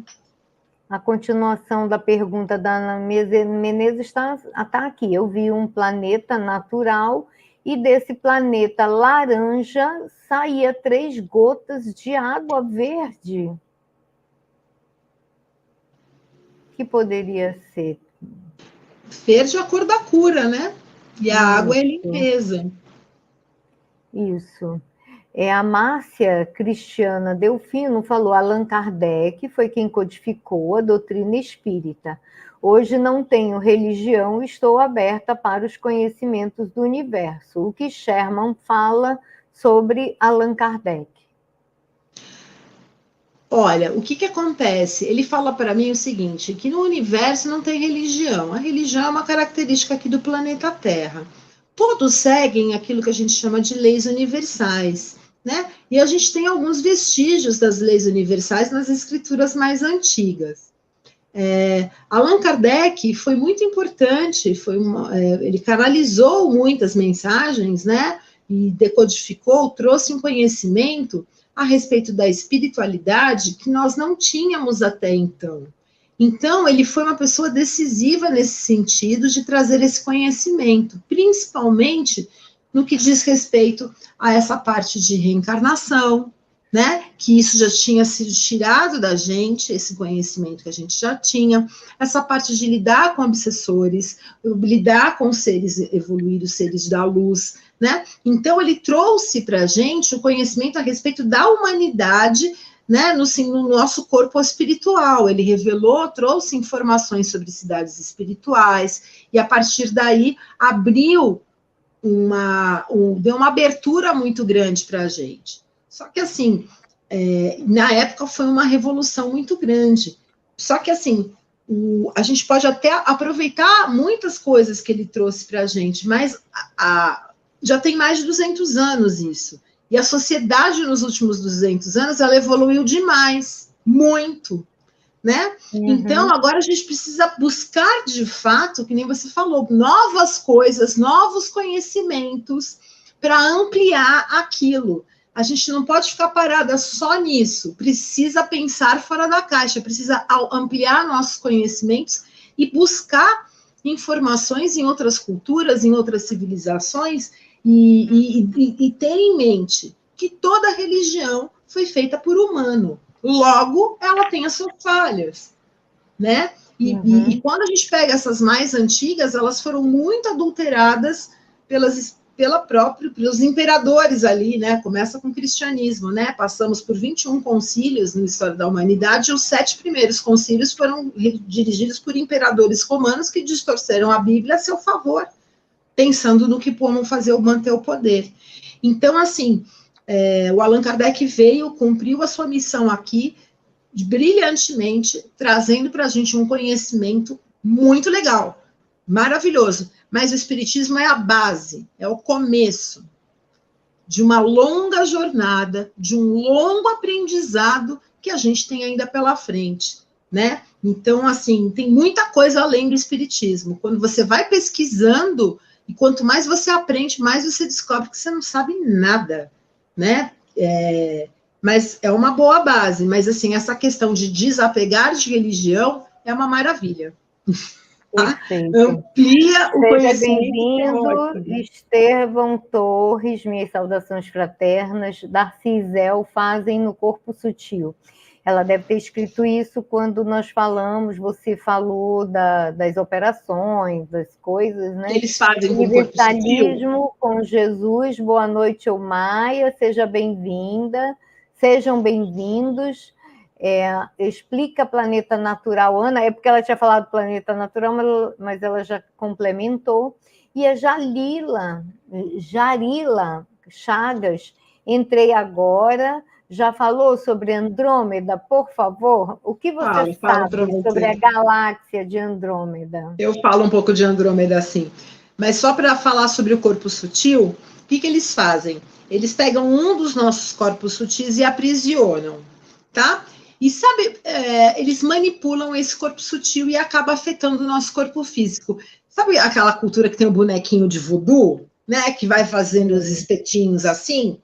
A continuação da pergunta da Ana Menezes está aqui. Eu vi um planeta natural e desse planeta laranja saía 3 gotas de água verde. O que poderia ser? Verde é a cor da cura, né? E a água é limpeza. Isso. A Márcia Cristiana Delfino falou: Allan Kardec foi quem codificou a doutrina espírita. Hoje não tenho religião, estou aberta para os conhecimentos do universo. O que Sherman fala sobre Allan Kardec? Olha, o que acontece? Ele fala para mim o seguinte, que no universo não tem religião. A religião é uma característica aqui do planeta Terra. Todos seguem aquilo que a gente chama de leis universais, né? E a gente tem alguns vestígios das leis universais nas escrituras mais antigas. Allan Kardec foi muito importante, ele canalizou muitas mensagens, né? E decodificou, trouxe um conhecimento a respeito da espiritualidade que nós não tínhamos até então. Então, ele foi uma pessoa decisiva nesse sentido de trazer esse conhecimento, principalmente no que diz respeito a essa parte de reencarnação, né? Que isso já tinha sido tirado da gente, esse conhecimento que a gente já tinha, essa parte de lidar com obsessores, lidar com seres evoluídos, seres da luz, né? Então, ele trouxe para a gente o conhecimento a respeito da humanidade, né, no nosso corpo espiritual. Ele revelou, trouxe informações sobre cidades espirituais, e a partir daí abriu deu uma abertura muito grande para a gente. Só que, assim, na época foi uma revolução muito grande. Só que, assim, a gente pode até aproveitar muitas coisas que ele trouxe para a gente, mas já tem mais de 200 anos isso. E a sociedade nos últimos 200 anos, ela evoluiu demais, muito, né? Uhum. Então, agora a gente precisa buscar, de fato, que nem você falou, novas coisas, novos conhecimentos para ampliar aquilo. A gente não pode ficar parada só nisso, precisa pensar fora da caixa, precisa ampliar nossos conhecimentos e buscar informações em outras culturas, em outras civilizações, e ter em mente que toda religião foi feita por humano. Logo, ela tem as suas falhas, né? E quando a gente pega essas mais antigas, elas foram muito adulteradas pelos imperadores ali, né? Começa com o cristianismo, né? Passamos por 21 concílios na história da humanidade, e os 7 primeiros concílios foram dirigidos por imperadores romanos que distorceram a Bíblia a seu favor, pensando no que vão fazer manter o poder. Então, assim, o Allan Kardec veio, cumpriu a sua missão aqui, brilhantemente, trazendo para a gente um conhecimento muito legal, maravilhoso. Mas o Espiritismo é a base, é o começo de uma longa jornada, de um longo aprendizado que a gente tem ainda pela frente, né? Então, assim, tem muita coisa além do Espiritismo. Quando você vai pesquisando, e quanto mais você aprende, mais você descobre que você não sabe nada, né? Mas é uma boa base, mas assim, essa questão de desapegar de religião é uma maravilha. Perfeito. Amplia o conhecimento. Seja bem-vindo, Estevão Torres, minhas saudações fraternas. Darcy Zel fazem no corpo sutil. Ela deve ter escrito isso quando nós falamos, você falou das operações, das coisas, né? Eles fazem com Universalismo com Jesus, boa noite, Maia, seja bem-vinda, sejam bem-vindos. Explica Planeta Natural, Ana, é porque ela tinha falado Planeta Natural, mas ela já complementou. E a Jarila Chagas, entrei agora, já falou sobre Andrômeda, por favor? O que você sabe sobre a galáxia de Andrômeda? Eu falo um pouco de Andrômeda, sim. Mas só para falar sobre o corpo sutil, o que eles fazem? Eles pegam um dos nossos corpos sutis e aprisionam, tá? E sabe, eles manipulam esse corpo sutil e acaba afetando o nosso corpo físico. Sabe aquela cultura que tem o bonequinho de voodoo, né? Que vai fazendo os espetinhos assim?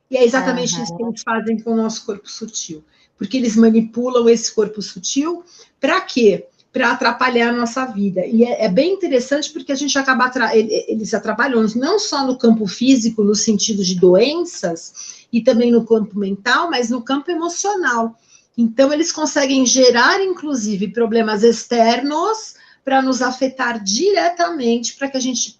E é exatamente isso que eles fazem com o nosso corpo sutil. Porque eles manipulam esse corpo sutil para quê? Para atrapalhar a nossa vida. E é bem interessante porque a gente acaba... Eles atrapalham não só no campo físico, no sentido de doenças, e também no campo mental, mas no campo emocional. Então, eles conseguem gerar, inclusive, problemas externos para nos afetar diretamente, para que a gente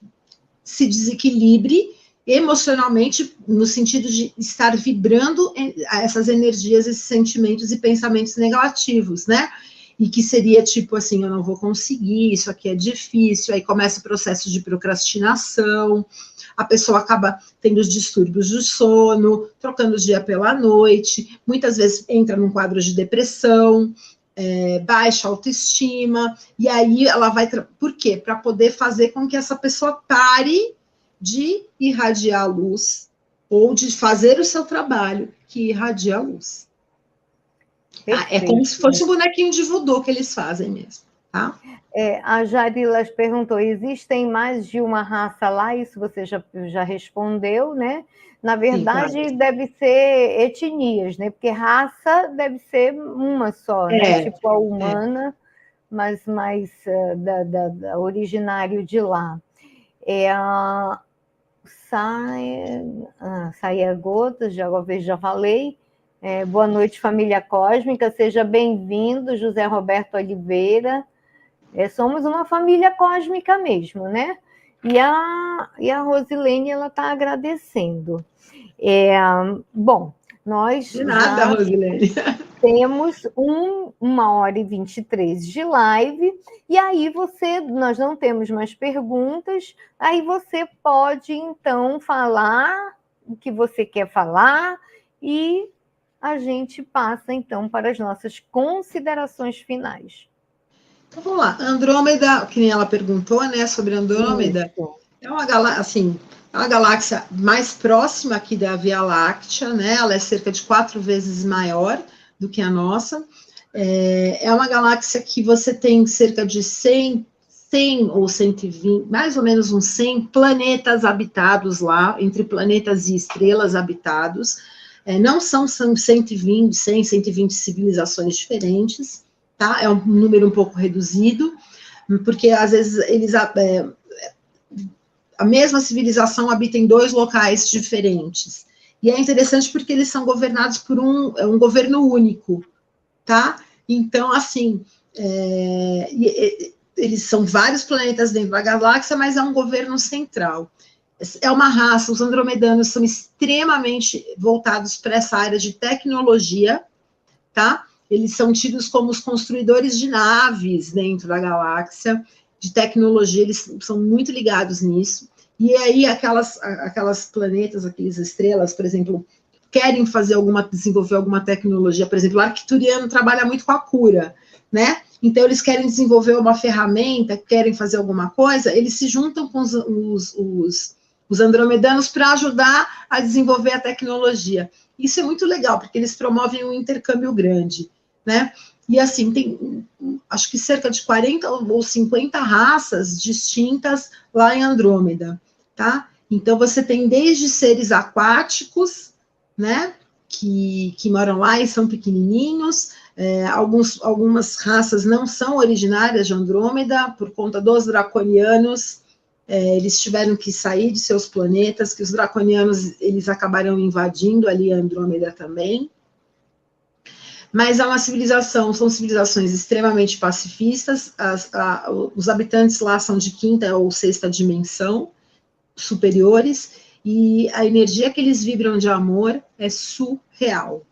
se desequilibre emocionalmente, no sentido de estar vibrando essas energias, esses sentimentos e pensamentos negativos, né? E que seria tipo assim, eu não vou conseguir, isso aqui é difícil, aí começa o processo de procrastinação, a pessoa acaba tendo os distúrbios do sono, trocando o dia pela noite, muitas vezes entra num quadro de depressão, baixa autoestima, e aí ela vai... Por quê? Para poder fazer com que essa pessoa pare de irradiar a luz, ou de fazer o seu trabalho, que irradia a luz. É como se fosse um bonequinho de voodoo que eles fazem mesmo, tá? A Jarilas perguntou, existem mais de uma raça lá? Isso você já respondeu, né? Na verdade, sim, claro, deve ser etnias, né? Porque raça deve ser uma só, né? Tipo a humana, mas mais originário de lá. Saia Gotas, já falei. Boa noite, família cósmica, seja bem-vindo, José Roberto Oliveira. Somos uma família cósmica mesmo, né? E a Rosilene, ela está agradecendo. Bom, nós de nada, Rosilene. Temos 1h23 de live, e aí nós não temos mais perguntas, aí você pode, então, falar o que você quer falar, e a gente passa, então, para as nossas considerações finais. Então, vamos lá. Andrômeda, que nem ela perguntou, né, sobre Andrômeda, é uma galáxia mais próxima aqui da Via Láctea, né, ela é cerca de 4 vezes maior do que a nossa. É uma galáxia que você tem cerca de 100 ou 120, mais ou menos uns 100 planetas habitados lá, entre planetas e estrelas habitados. Não são 120 civilizações diferentes, tá? É um número um pouco reduzido, porque às vezes a mesma civilização habita em 2 locais diferentes. E é interessante porque eles são governados por um governo único, tá? Então, assim, eles são vários planetas dentro da galáxia, mas é um governo central. É uma raça, os andromedanos são extremamente voltados para essa área de tecnologia, tá? Eles são tidos como os construidores de naves dentro da galáxia, de tecnologia, eles são muito ligados nisso. E aí, aquelas planetas, aquelas estrelas, por exemplo, querem desenvolver alguma tecnologia. Por exemplo, o arcturiano trabalha muito com a cura, né? Então, eles querem desenvolver uma ferramenta, querem fazer alguma coisa, eles se juntam com os andromedanos para ajudar a desenvolver a tecnologia. Isso é muito legal, porque eles promovem um intercâmbio grande, né? E assim, tem acho que cerca de 40 ou 50 raças distintas lá em Andrômeda, tá? Então, você tem desde seres aquáticos, né? Que moram lá e são pequenininhos. Algumas raças não são originárias de Andrômeda, por conta dos draconianos. Eles tiveram que sair de seus planetas, que os draconianos eles acabaram invadindo ali a Andrômeda também. Mas é uma civilização, são civilizações extremamente pacifistas, os habitantes lá são de 5ª ou 6ª dimensão, superiores, e a energia que eles vibram de amor é surreal.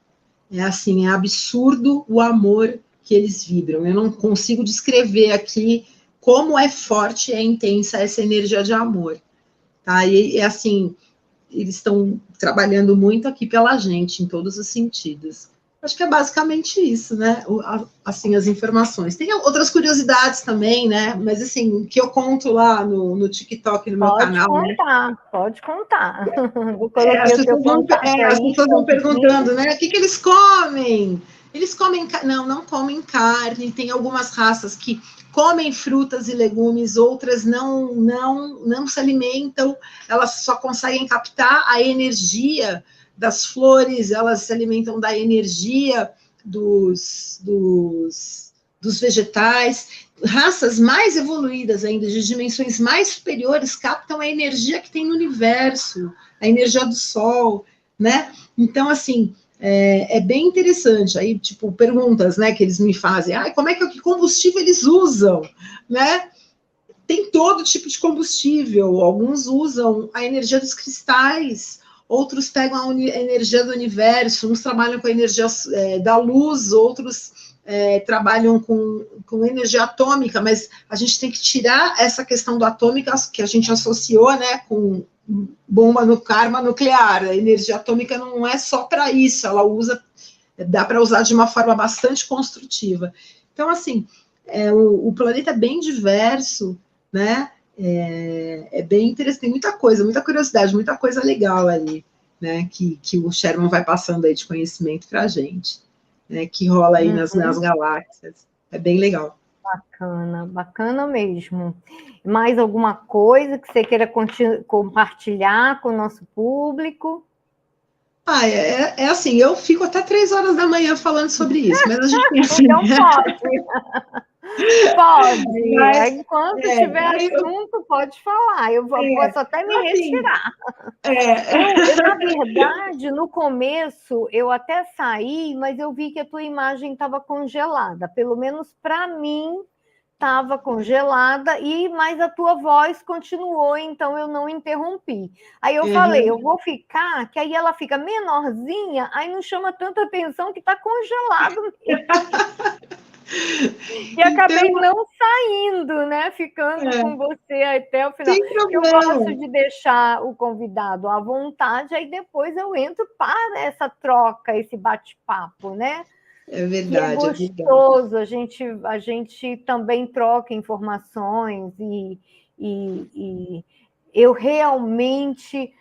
É assim, é absurdo o amor que eles vibram. Eu não consigo descrever aqui como é forte e é intensa essa energia de amor. Tá? E assim, eles estão trabalhando muito aqui pela gente, em todos os sentidos. Acho que é basicamente isso, né? Assim, as informações. Tem outras curiosidades também, né? Mas, assim, que eu conto lá no TikTok, no meu canal, né? Pode contar. Eu coloquei o teu contato as aí, pessoas vão perguntando, né? O que eles comem? Eles comem... Não comem carne. Tem algumas raças que comem frutas e legumes, outras não se alimentam. Elas só conseguem captar a energia das flores, elas se alimentam da energia dos vegetais. Raças mais evoluídas ainda, de dimensões mais superiores, captam a energia que tem no universo, a energia do Sol, né? Então, assim, é bem interessante. Aí, tipo, perguntas, né, que eles me fazem. Como é que combustível eles usam, né? Tem todo tipo de combustível. Alguns usam a energia dos cristais, outros pegam a energia do universo, uns trabalham com a energia da luz, outros trabalham com energia atômica, mas a gente tem que tirar essa questão do atômica que a gente associou, né, com bomba no karma nuclear. A energia atômica não é só para isso, dá para usar de uma forma bastante construtiva. Então, assim, o planeta é bem diverso, né? É bem interessante, tem muita coisa, muita curiosidade, muita coisa legal ali, né? Que o Sherman vai passando aí de conhecimento para a gente, né? Que rola aí nas galáxias. É bem legal. Bacana mesmo. Mais alguma coisa que você queira compartilhar com o nosso público? Assim, eu fico até 3 horas da manhã falando sobre isso, mas a gente tem assim... Então pode. Pode. Mas, enquanto tiver assunto, pode falar. Eu posso até me retirar. Na verdade, no começo, eu até saí, mas eu vi que a tua imagem estava congelada. Pelo menos para mim, estava congelada, mas a tua voz continuou, então eu não interrompi. Aí eu falei, eu vou ficar, que aí ela fica menorzinha, aí não chama tanta atenção que está congelado mesmo. E acabei não saindo, né? Ficando com você até o final. Eu gosto de deixar o convidado à vontade, aí depois eu entro para essa troca, esse bate-papo, né? É verdade. Que é gostoso, a gente também troca informações e eu realmente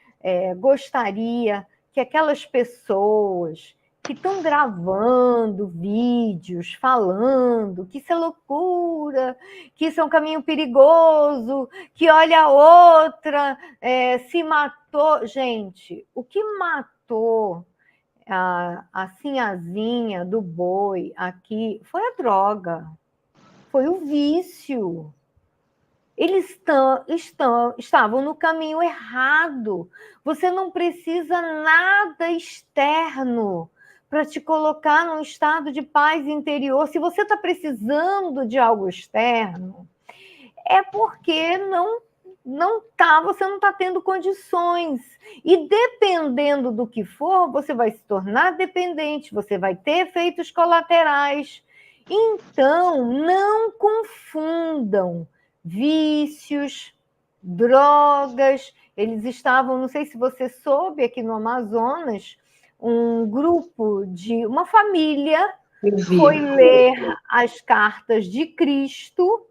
gostaria que aquelas pessoas que estão gravando vídeos, falando que isso é loucura, que isso é um caminho perigoso, que olha a outra, se matou. Gente, o que matou a sinhazinha do boi aqui foi a droga, foi o vício. Eles estavam no caminho errado. Você não precisa nada externo para te colocar num estado de paz interior. Se você está precisando de algo externo, é porque você não está tendo condições. E dependendo do que for, você vai se tornar dependente, você vai ter efeitos colaterais. Então, não confundam vícios, drogas. Eles estavam, não sei se você soube, aqui no Amazonas, um grupo de uma família foi ler as cartas de Cristo,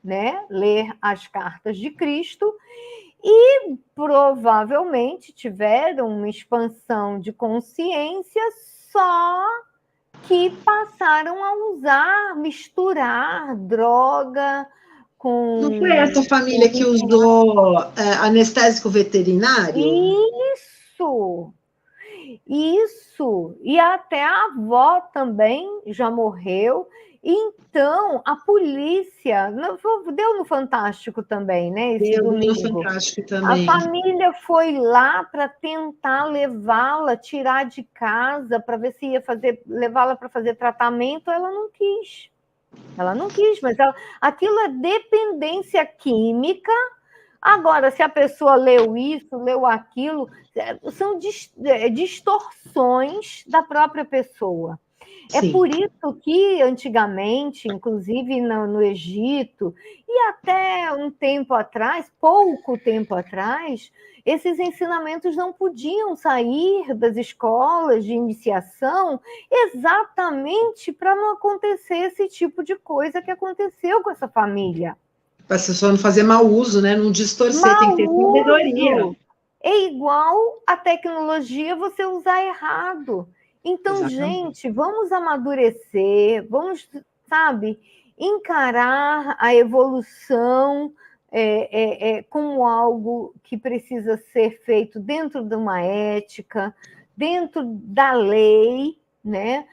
né? Ler as cartas de Cristo, e provavelmente tiveram uma expansão de consciência, só que passaram a usar, misturar droga com... Não foi essa família que usou anestésico veterinário? Isso, e até a avó também já morreu. Então, a polícia, deu no Fantástico também, né? Esse domingo. Deu no Fantástico também. A família foi lá para tentar levá-la, tirar de casa, para ver se ia levá-la para fazer tratamento. Ela não quis. Mas aquilo é dependência química. Agora, se a pessoa leu isso, leu aquilo, são distorções da própria pessoa. Sim. É por isso que, antigamente, inclusive no Egito, e até pouco tempo atrás, esses ensinamentos não podiam sair das escolas de iniciação, exatamente para não acontecer esse tipo de coisa que aconteceu com essa família. Para a pessoa não fazer mau uso, né? Não distorcer, tem que ter sabedoria. É igual a tecnologia você usar errado. Então, exatamente. Gente, vamos amadurecer, vamos, encarar a evolução como algo que precisa ser feito dentro de uma ética, dentro da lei, né?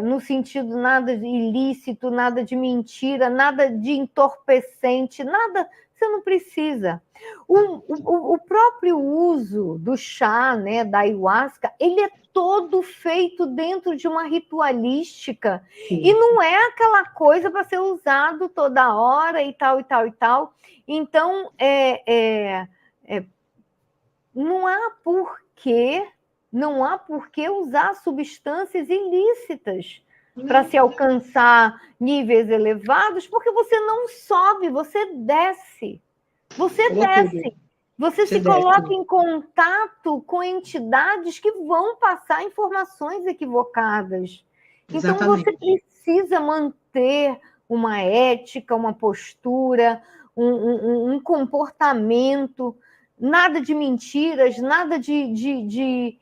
No sentido nada de ilícito, nada de mentira, nada de entorpecente, nada, você não precisa. O próprio uso do chá, né, da ayahuasca, ele é todo feito dentro de uma ritualística. Sim. E não é aquela coisa para ser usado toda hora e tal, e tal, e tal. Então, não há por que usar substâncias ilícitas para se alcançar níveis elevados, porque você não sobe, você desce. Você se coloca em contato com entidades que vão passar informações equivocadas. Exatamente. Então, você precisa manter uma ética, uma postura, um comportamento, nada de mentiras, nada de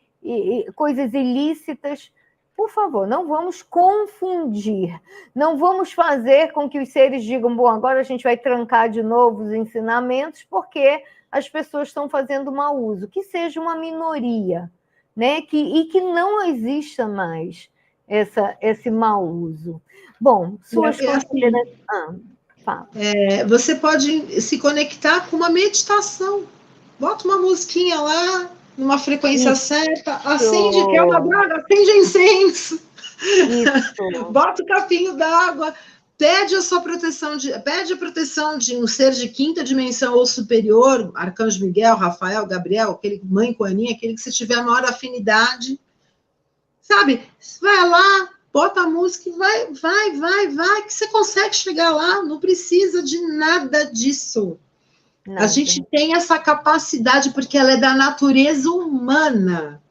coisas ilícitas. Por favor, não vamos confundir, não vamos fazer com que os seres digam, bom, agora a gente vai trancar de novo os ensinamentos, porque as pessoas estão fazendo mau uso. Que seja uma minoria, né? E que não exista mais esse mau uso. Bom, suas considerações... você pode se conectar com uma meditação. Bota uma musiquinha lá, numa frequência certa, acende, quer uma droga, acende incenso, bota o capinho d'água, pede a proteção de um ser de quinta dimensão ou superior, Arcanjo Miguel, Rafael, Gabriel, aquele mãe Coaninha, aquele que você tiver a maior afinidade, vai lá, bota a música e vai, que você consegue chegar lá, não precisa de nada disso. Nada. A gente tem essa capacidade porque ela é da natureza humana.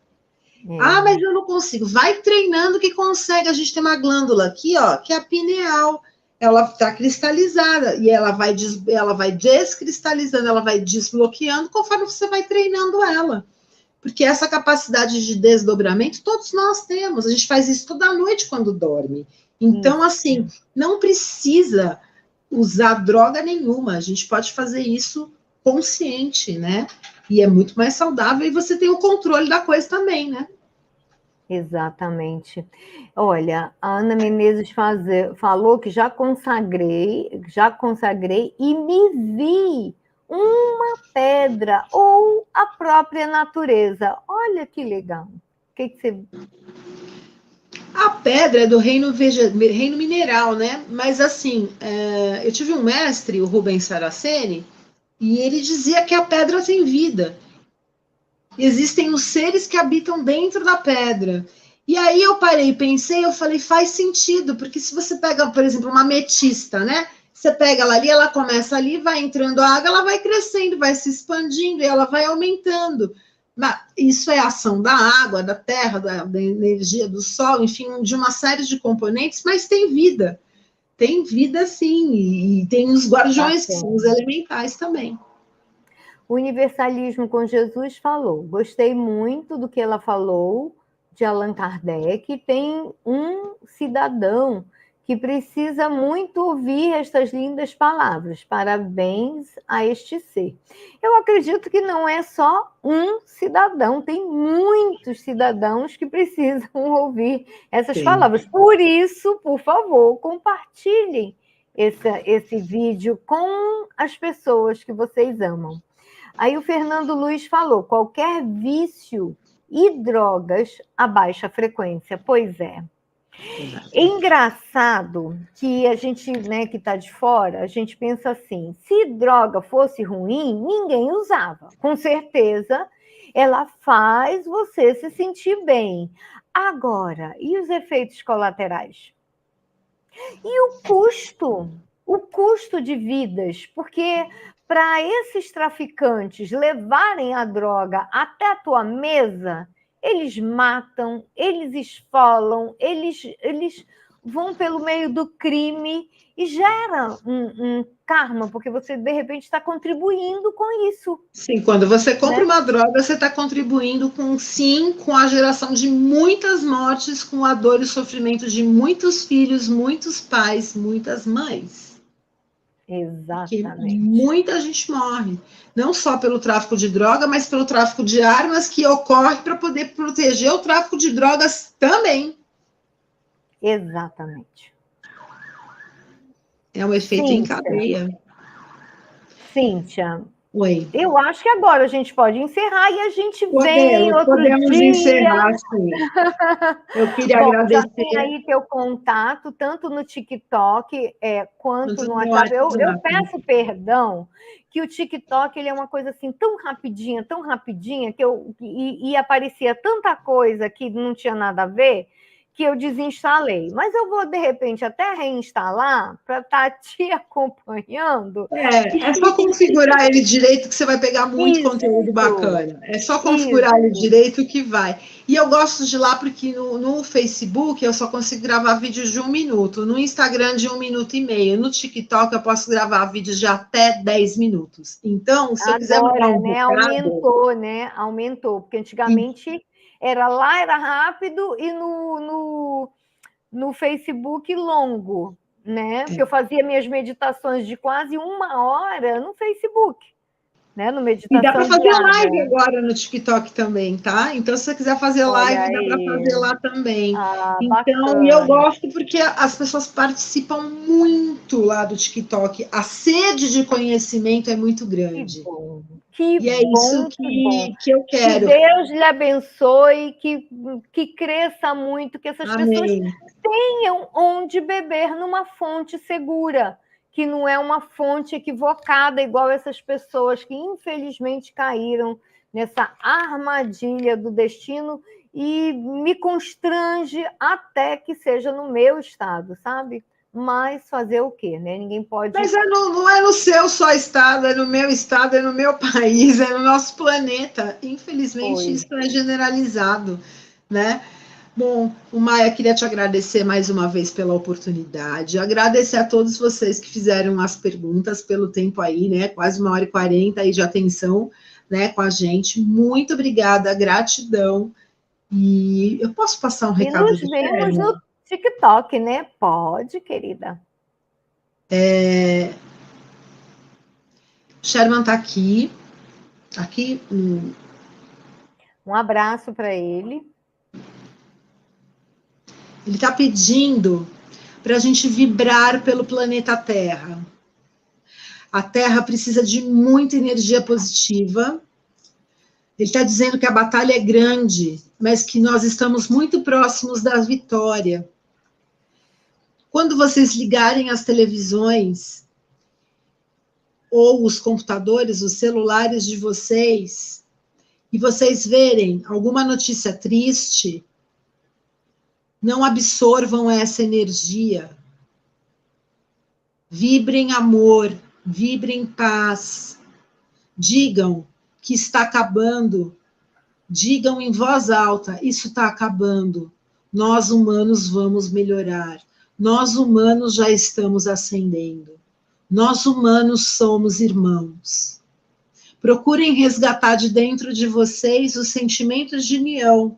Mas eu não consigo. Vai treinando que consegue. A gente tem uma glândula aqui, ó, que é a pineal. Ela está cristalizada e ela vai descristalizando, ela vai desbloqueando conforme você vai treinando ela. Porque essa capacidade de desdobramento todos nós temos. A gente faz isso toda noite quando dorme. Então, assim, não precisa usar droga nenhuma, a gente pode fazer isso consciente, né? E é muito mais saudável e você tem o controle da coisa também, né? Exatamente. Olha, a Ana Menezes falou que já consagrei e me vi uma pedra ou a própria natureza. Olha que legal. O que você... A pedra é do reino mineral, né? Mas assim, eu tive um mestre, o Rubens Saraceni, e ele dizia que a pedra tem vida. Existem os seres que habitam dentro da pedra. E aí eu parei, pensei, eu falei, faz sentido, porque se você pega, por exemplo, uma ametista, né? Você pega ela ali, ela começa ali, vai entrando a água, ela vai crescendo, vai se expandindo e ela vai aumentando. Isso é a ação da água, da terra, da energia do sol, enfim, de uma série de componentes, mas tem vida. Tem vida sim, e tem os guardiões, que são os elementais também. O Universalismo com Jesus falou. Gostei muito do que ela falou de Allan Kardec. Tem um cidadão que precisa muito ouvir estas lindas palavras. Parabéns a este ser. Eu acredito que não é só um cidadão, tem muitos cidadãos que precisam ouvir essas palavras. Por isso, por favor, compartilhem esse vídeo com as pessoas que vocês amam. Aí o Fernando Luiz falou, qualquer vício e drogas a baixa frequência. Pois é. É engraçado que a gente, né, que está de fora, a gente pensa assim, se droga fosse ruim, ninguém usava. Com certeza, ela faz você se sentir bem. Agora, e os efeitos colaterais? E o custo de vidas, porque para esses traficantes levarem a droga até a tua mesa, eles matam, eles esfolam, eles vão pelo meio do crime e gera um karma, porque você, de repente, está contribuindo com isso. Sim, quando você compra uma droga, você está contribuindo com a geração de muitas mortes, com a dor e o sofrimento de muitos filhos, muitos pais, muitas mães. Exatamente. Porque muita gente morre, não só pelo tráfico de droga, mas pelo tráfico de armas que ocorre para poder proteger o tráfico de drogas também. Exatamente. É um efeito em cadeia. Cíntia, oi. Eu acho que agora a gente pode encerrar e a gente vem outro podemos dia. Encerrar, sim. Eu queria agradecer. Já tem aí teu contato, tanto no TikTok quanto no WhatsApp. Eu peço perdão, que o TikTok ele é uma coisa assim tão rapidinha, que e aparecia tanta coisa que não tinha nada a ver, que eu desinstalei. Mas eu vou, de repente, até reinstalar para estar te acompanhando. É só configurar ele direito que você vai pegar muito conteúdo bacana. É só configurar ele direito que vai. E eu gosto de lá porque no Facebook eu só consigo gravar vídeos de 1 minuto, no Instagram de 1 minuto e meio, no TikTok eu posso gravar vídeos de até 10 minutos. Então, se eu quiser mandar um recado... Aumentou, porque antigamente... Era rápido e no Facebook longo, né? Porque eu fazia minhas meditações de quase 1 hora no Facebook, né? No meditação e dá para fazer guiada. live agora no TikTok também, tá? Então, se você quiser fazer live, dá para fazer lá também. Então, e eu gosto porque as pessoas participam muito lá do TikTok. A sede de conhecimento é muito grande. Que é bom, isso que eu quero. Que Deus lhe abençoe, que cresça muito, que essas pessoas tenham onde beber numa fonte segura, que não é uma fonte equivocada, igual essas pessoas que infelizmente caíram nessa armadilha do destino e me constrange até que seja no meu estado, sabe? Mas fazer o quê, né? Ninguém pode... Mas não é no seu só estado, é no meu estado, é no meu país, é no nosso planeta. Infelizmente, isso é generalizado, né? Bom, Maia, queria te agradecer mais uma vez pela oportunidade, agradecer a todos vocês que fizeram as perguntas pelo tempo aí, né? Quase 1h40 aí de atenção, né, com a gente. Muito obrigada, gratidão. E eu posso passar um recado? E nos vemos no TikTok, né? Pode, querida. Sherman está aqui. Um abraço para ele. Ele está pedindo para a gente vibrar pelo planeta Terra. A Terra precisa de muita energia positiva. Ele está dizendo que a batalha é grande, mas que nós estamos muito próximos da vitória. Quando vocês ligarem as televisões, ou os computadores, os celulares de vocês, e vocês verem alguma notícia triste, não absorvam essa energia. Vibrem amor, vibrem paz. Digam que está acabando. Digam em voz alta, isso está acabando. Nós humanos vamos melhorar. Nós humanos já estamos ascendendo. Nós humanos somos irmãos. Procurem resgatar de dentro de vocês os sentimentos de união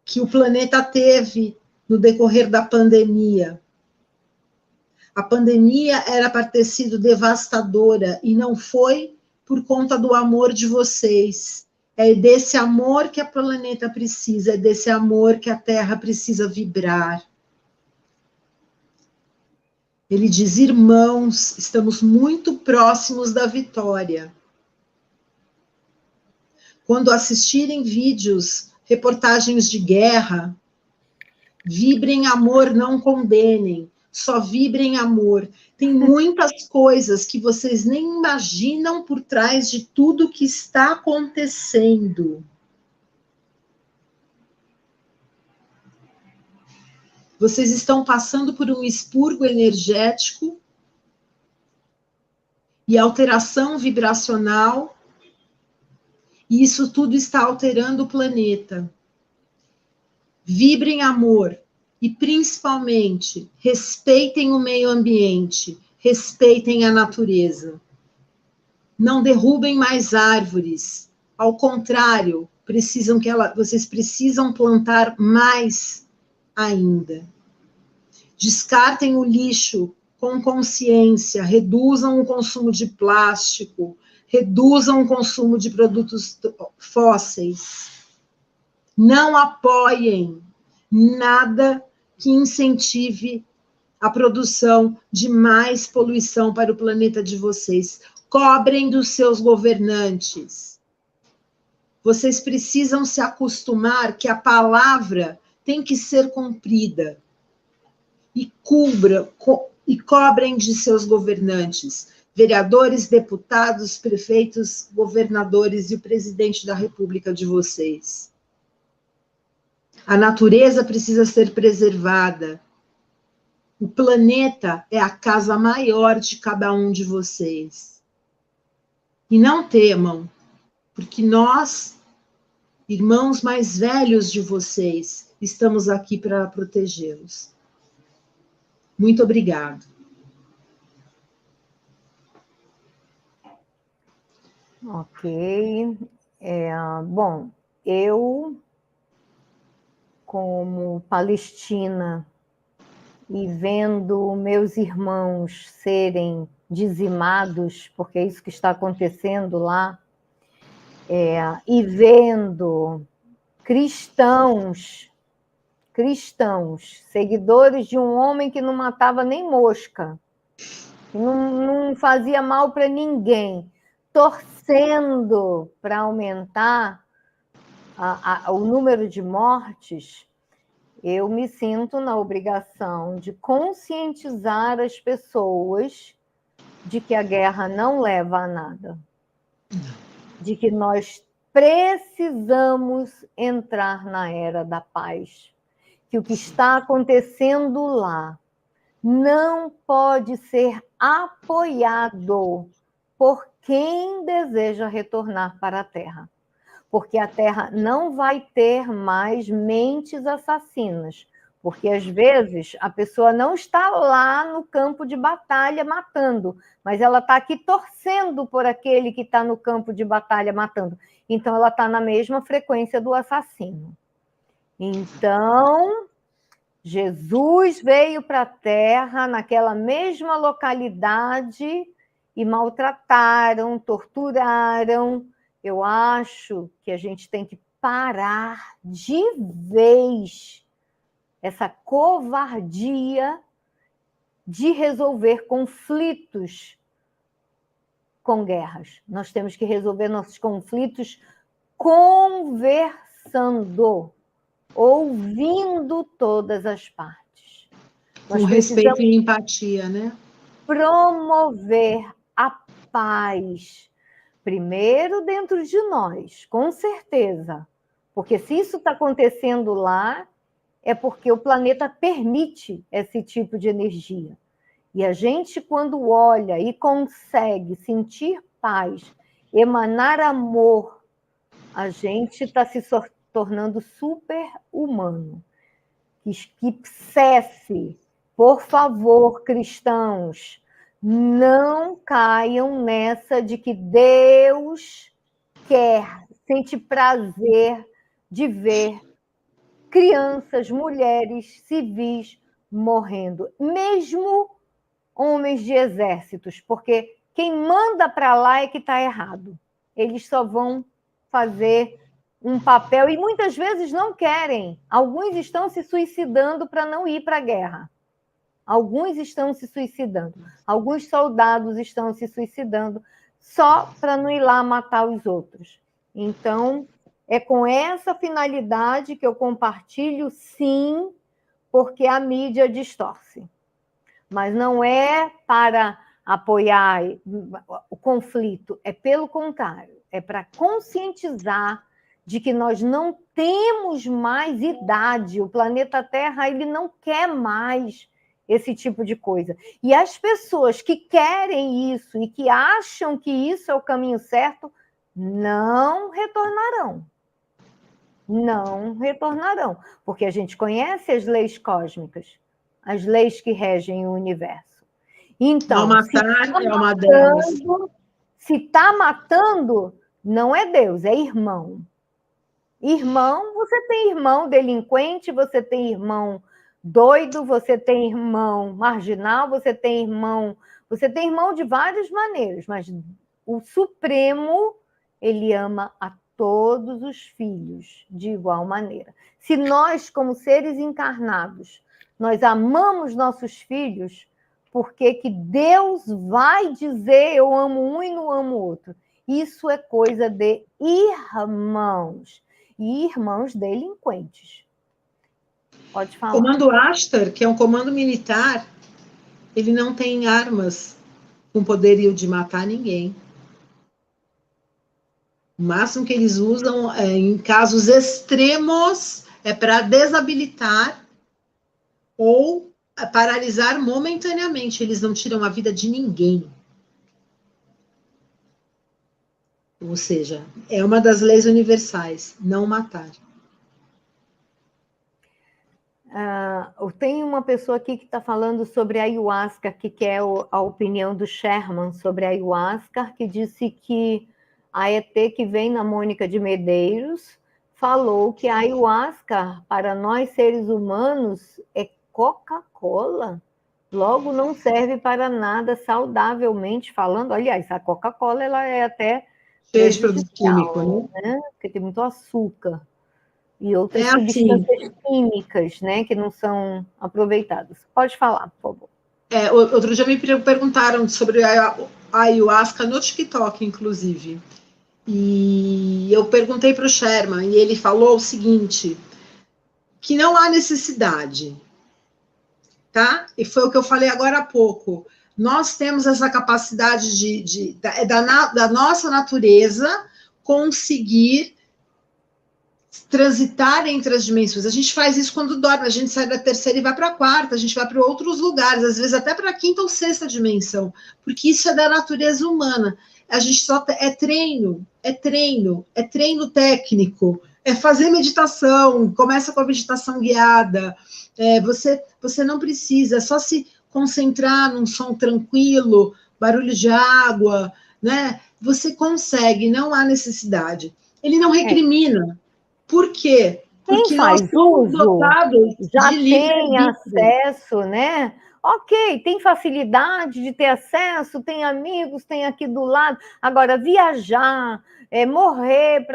que o planeta teve no decorrer da pandemia. A pandemia era para ter sido devastadora e não foi por conta do amor de vocês. É desse amor que a planeta precisa, é desse amor que a Terra precisa vibrar. Ele diz, irmãos, estamos muito próximos da vitória. Quando assistirem vídeos, reportagens de guerra, vibrem amor, não condenem. Só vibrem amor. Tem muitas coisas que vocês nem imaginam por trás de tudo que está acontecendo. Vocês estão passando por um expurgo energético e alteração vibracional, e isso tudo está alterando o planeta. Vibrem amor. E, principalmente, respeitem o meio ambiente, respeitem a natureza. Não derrubem mais árvores. Ao contrário, vocês precisam plantar mais ainda. Descartem o lixo com consciência, reduzam o consumo de plástico, reduzam o consumo de produtos fósseis. Não apoiem nada que incentive a produção de mais poluição para o planeta de vocês. Cobrem dos seus governantes. Vocês precisam se acostumar que a palavra tem que ser cumprida. E cobrem de seus governantes, vereadores, deputados, prefeitos, governadores e o presidente da República de vocês. A natureza precisa ser preservada. O planeta é a casa maior de cada um de vocês. E não temam, porque nós, irmãos mais velhos de vocês, estamos aqui para protegê-los. Muito obrigado. Ok. Bom, eu, como palestina, e vendo meus irmãos serem dizimados, porque é isso que está acontecendo lá, e vendo cristãos, seguidores de um homem que não matava nem mosca, que não fazia mal para ninguém, torcendo para aumentar o número de mortes, eu me sinto na obrigação de conscientizar as pessoas de que a guerra não leva a nada, de que nós precisamos entrar na era da paz, que o que está acontecendo lá não pode ser apoiado por quem deseja retornar para a Terra. Porque a Terra não vai ter mais mentes assassinas, porque às vezes a pessoa não está lá no campo de batalha matando, mas ela está aqui torcendo por aquele que está no campo de batalha matando. Então ela está na mesma frequência do assassino. Então, Jesus veio para a Terra, naquela mesma localidade, e maltrataram, torturaram. Eu acho que a gente tem que parar de vez essa covardia de resolver conflitos com guerras. Nós temos que resolver nossos conflitos conversando, ouvindo todas as partes. Com respeito e empatia, né? Promover a paz, primeiro dentro de nós, com certeza. Porque se isso está acontecendo lá, é porque o planeta permite esse tipo de energia. E a gente, quando olha e consegue sentir paz, emanar amor, a gente está se tornando super-humano. Que cesse, por favor, cristãos, não caiam nessa de que Deus sente prazer de ver crianças, mulheres, civis morrendo, mesmo homens de exércitos, porque quem manda para lá é que está errado. Eles só vão fazer um papel, e muitas vezes não querem. Alguns estão se suicidando para não ir para a guerra. Alguns estão se suicidando. Alguns soldados estão se suicidando só para não ir lá matar os outros. Então, é com essa finalidade que eu compartilho, sim, porque a mídia distorce. Mas não é para apoiar o conflito, é pelo contrário, é para conscientizar de que nós não temos mais idade, o planeta Terra ele não quer mais esse tipo de coisa. E as pessoas que querem isso e que acham que isso é o caminho certo, não retornarão. Não retornarão, porque a gente conhece as leis cósmicas, as leis que regem o universo. Então, matar é uma delas. Se está matando, não é Deus, é irmão. Irmão, você tem irmão delinquente, você tem irmão doido, você tem irmão marginal, você tem irmão de várias maneiras, mas o Supremo, ele ama a todos os filhos de igual maneira. Se nós, como seres encarnados, nós amamos nossos filhos, por que Deus vai dizer eu amo um e não amo o outro? Isso é coisa de irmãos. E irmãos delinquentes. Pode falar. O comando Ashtar, que é um comando militar, ele não tem armas com poderio de matar ninguém. O máximo que eles usam, em casos extremos, é para desabilitar ou paralisar momentaneamente. Eles não tiram a vida de ninguém. Ou seja, é uma das leis universais, não matar. Tem uma pessoa aqui que está falando sobre a ayahuasca, que quer a opinião do Sherman sobre a ayahuasca, que disse que a ET que vem na Mônica de Medeiros falou que a ayahuasca, para nós seres humanos, é Coca-Cola. Logo, não serve para nada saudavelmente falando. Aliás, a Coca-Cola ela é até cheia de produto químico, né? Porque tem muito açúcar e outras substâncias químicas, né, que não são aproveitadas. Pode falar, por favor. Outro dia me perguntaram sobre a ayahuasca no TikTok, inclusive. E eu perguntei para o Sherman, e ele falou o seguinte, que não há necessidade, tá? E foi o que eu falei agora há pouco. Nós temos essa capacidade da nossa natureza conseguir transitar entre as dimensões. A gente faz isso quando dorme, a gente sai da terceira e vai para a quarta, a gente vai para outros lugares, às vezes até para a quinta ou sexta dimensão, porque isso é da natureza humana. A gente só é treino técnico, é fazer meditação, começa com a meditação guiada, você não precisa, é só se concentrar num som tranquilo, barulho de água, né? Você consegue, não há necessidade. Ele não recrimina. Por quê? Porque nós somos dotados já tem acesso, né? Ok, tem facilidade de ter acesso, tem amigos, tem aqui do lado. Agora, viajar, morrer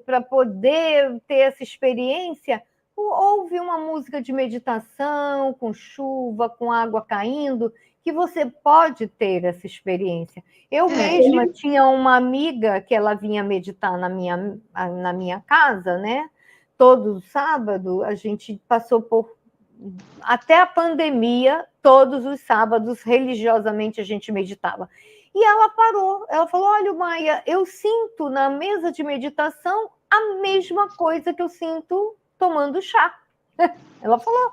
para poder ter essa experiência, ouve uma música de meditação, com chuva, com água caindo, que você pode ter essa experiência. Eu mesma tinha uma amiga que ela vinha meditar na minha casa, né? Todo sábado, a gente passou por... Até a pandemia, todos os sábados, religiosamente, a gente meditava. E ela parou, ela falou, olha, Maia, eu sinto na mesa de meditação a mesma coisa que eu sinto tomando chá. Ela falou.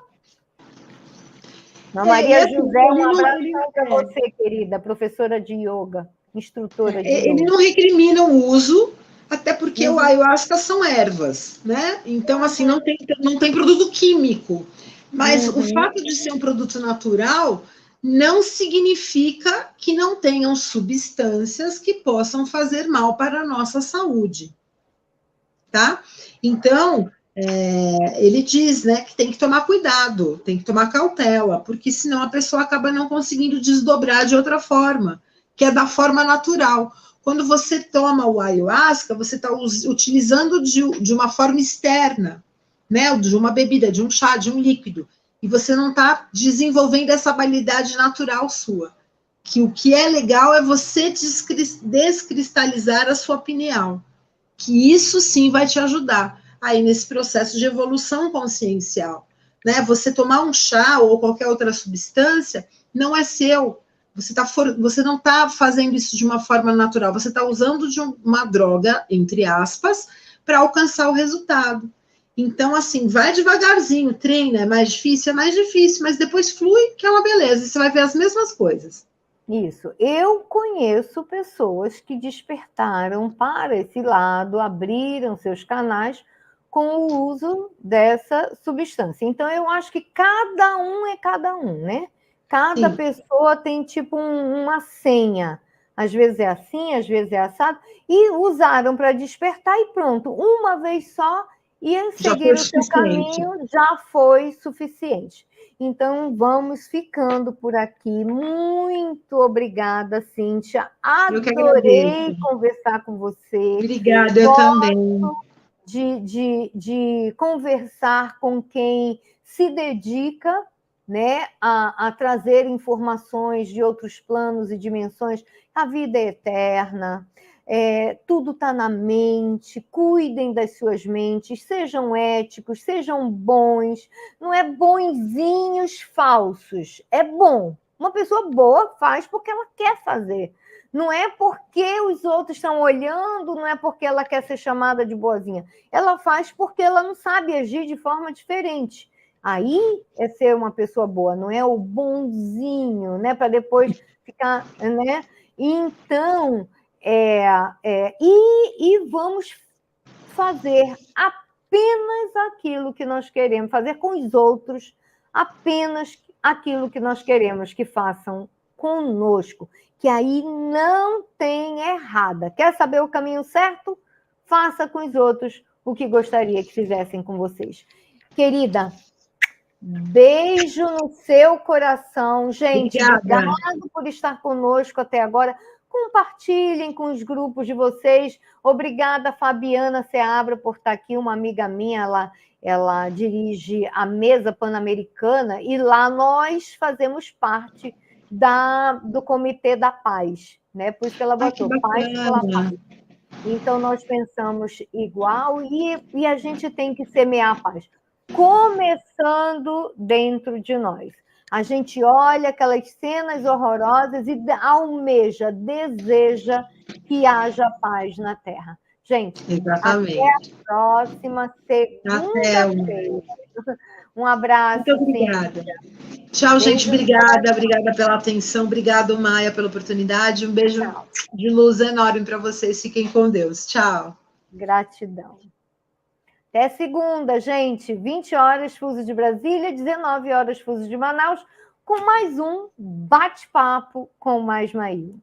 Maria José, um abraço para você, querida, professora de yoga, instrutora de yoga. Ele não recrimina o uso, até porque o ayahuasca são ervas, né? Então, assim, não tem produto químico. Mas o fato de ser um produto natural não significa que não tenham substâncias que possam fazer mal para a nossa saúde, tá? Então, ele diz, né, que tem que tomar cuidado, tem que tomar cautela, porque senão a pessoa acaba não conseguindo desdobrar de outra forma, que é da forma natural. Quando você toma o ayahuasca, você está utilizando de uma forma externa, né, de uma bebida, de um chá, de um líquido, e você não está desenvolvendo essa habilidade natural sua. Que o que é legal é você descristalizar a sua pineal, que isso sim vai te ajudar aí nesse processo de evolução consciencial, né? Você tomar um chá ou qualquer outra substância não é seu. Você não está fazendo isso de uma forma natural. Você está usando de uma droga, entre aspas, para alcançar o resultado. Então, assim, vai devagarzinho, treina, é mais difícil, mas depois flui, que é uma beleza, e você vai ver as mesmas coisas. Isso. Eu conheço pessoas que despertaram para esse lado, abriram seus canais com o uso dessa substância. Então, eu acho que cada um é cada um, né? Cada pessoa tem tipo uma senha. Às vezes é assim, às vezes é assado. E usaram para despertar e pronto. Uma vez só e seguir o seu caminho já foi suficiente. Então, vamos ficando por aqui. Muito obrigada, Cíntia. Adorei conversar com você. Obrigada, eu também. De conversar com quem se dedica, né, a trazer informações de outros planos e dimensões. A vida é eterna. Tudo está na mente, cuidem das suas mentes, sejam éticos, sejam bons, não é bonzinhos falsos, é bom. Uma pessoa boa faz porque ela quer fazer, não é porque os outros estão olhando, não é porque ela quer ser chamada de boazinha, ela faz porque ela não sabe agir de forma diferente. Aí é ser uma pessoa boa, não é o bonzinho, né? Para depois ficar, né? Então, e vamos fazer apenas aquilo que nós queremos, fazer com os outros apenas aquilo que nós queremos que façam conosco, que aí não tem errada. Quer saber o caminho certo? Faça com os outros o que gostaria que fizessem com vocês. Querida, beijo no seu coração. Gente, obrigado por estar conosco até agora. Compartilhem com os grupos de vocês. Obrigada, Fabiana Seabra, por estar aqui, uma amiga minha, ela dirige a Mesa Pan-Americana, e lá nós fazemos parte do Comitê da Paz, né? Por isso que ela botou Paz pela Paz. Então, nós pensamos igual e a gente tem que semear a paz, começando dentro de nós. A gente olha aquelas cenas horrorosas e almeja, deseja que haja paz na Terra. Gente, exatamente. Até a próxima segunda-feira. Um abraço. Muito obrigada. Tchau, gente. Obrigada pela atenção. Obrigado, Maia, pela oportunidade. Um beijo de luz enorme para vocês. Fiquem com Deus. Tchau. Gratidão. Até segunda, gente. 20 horas, fuso de Brasília, 19 horas, fuso de Manaus, com mais um bate-papo com Mais Maí.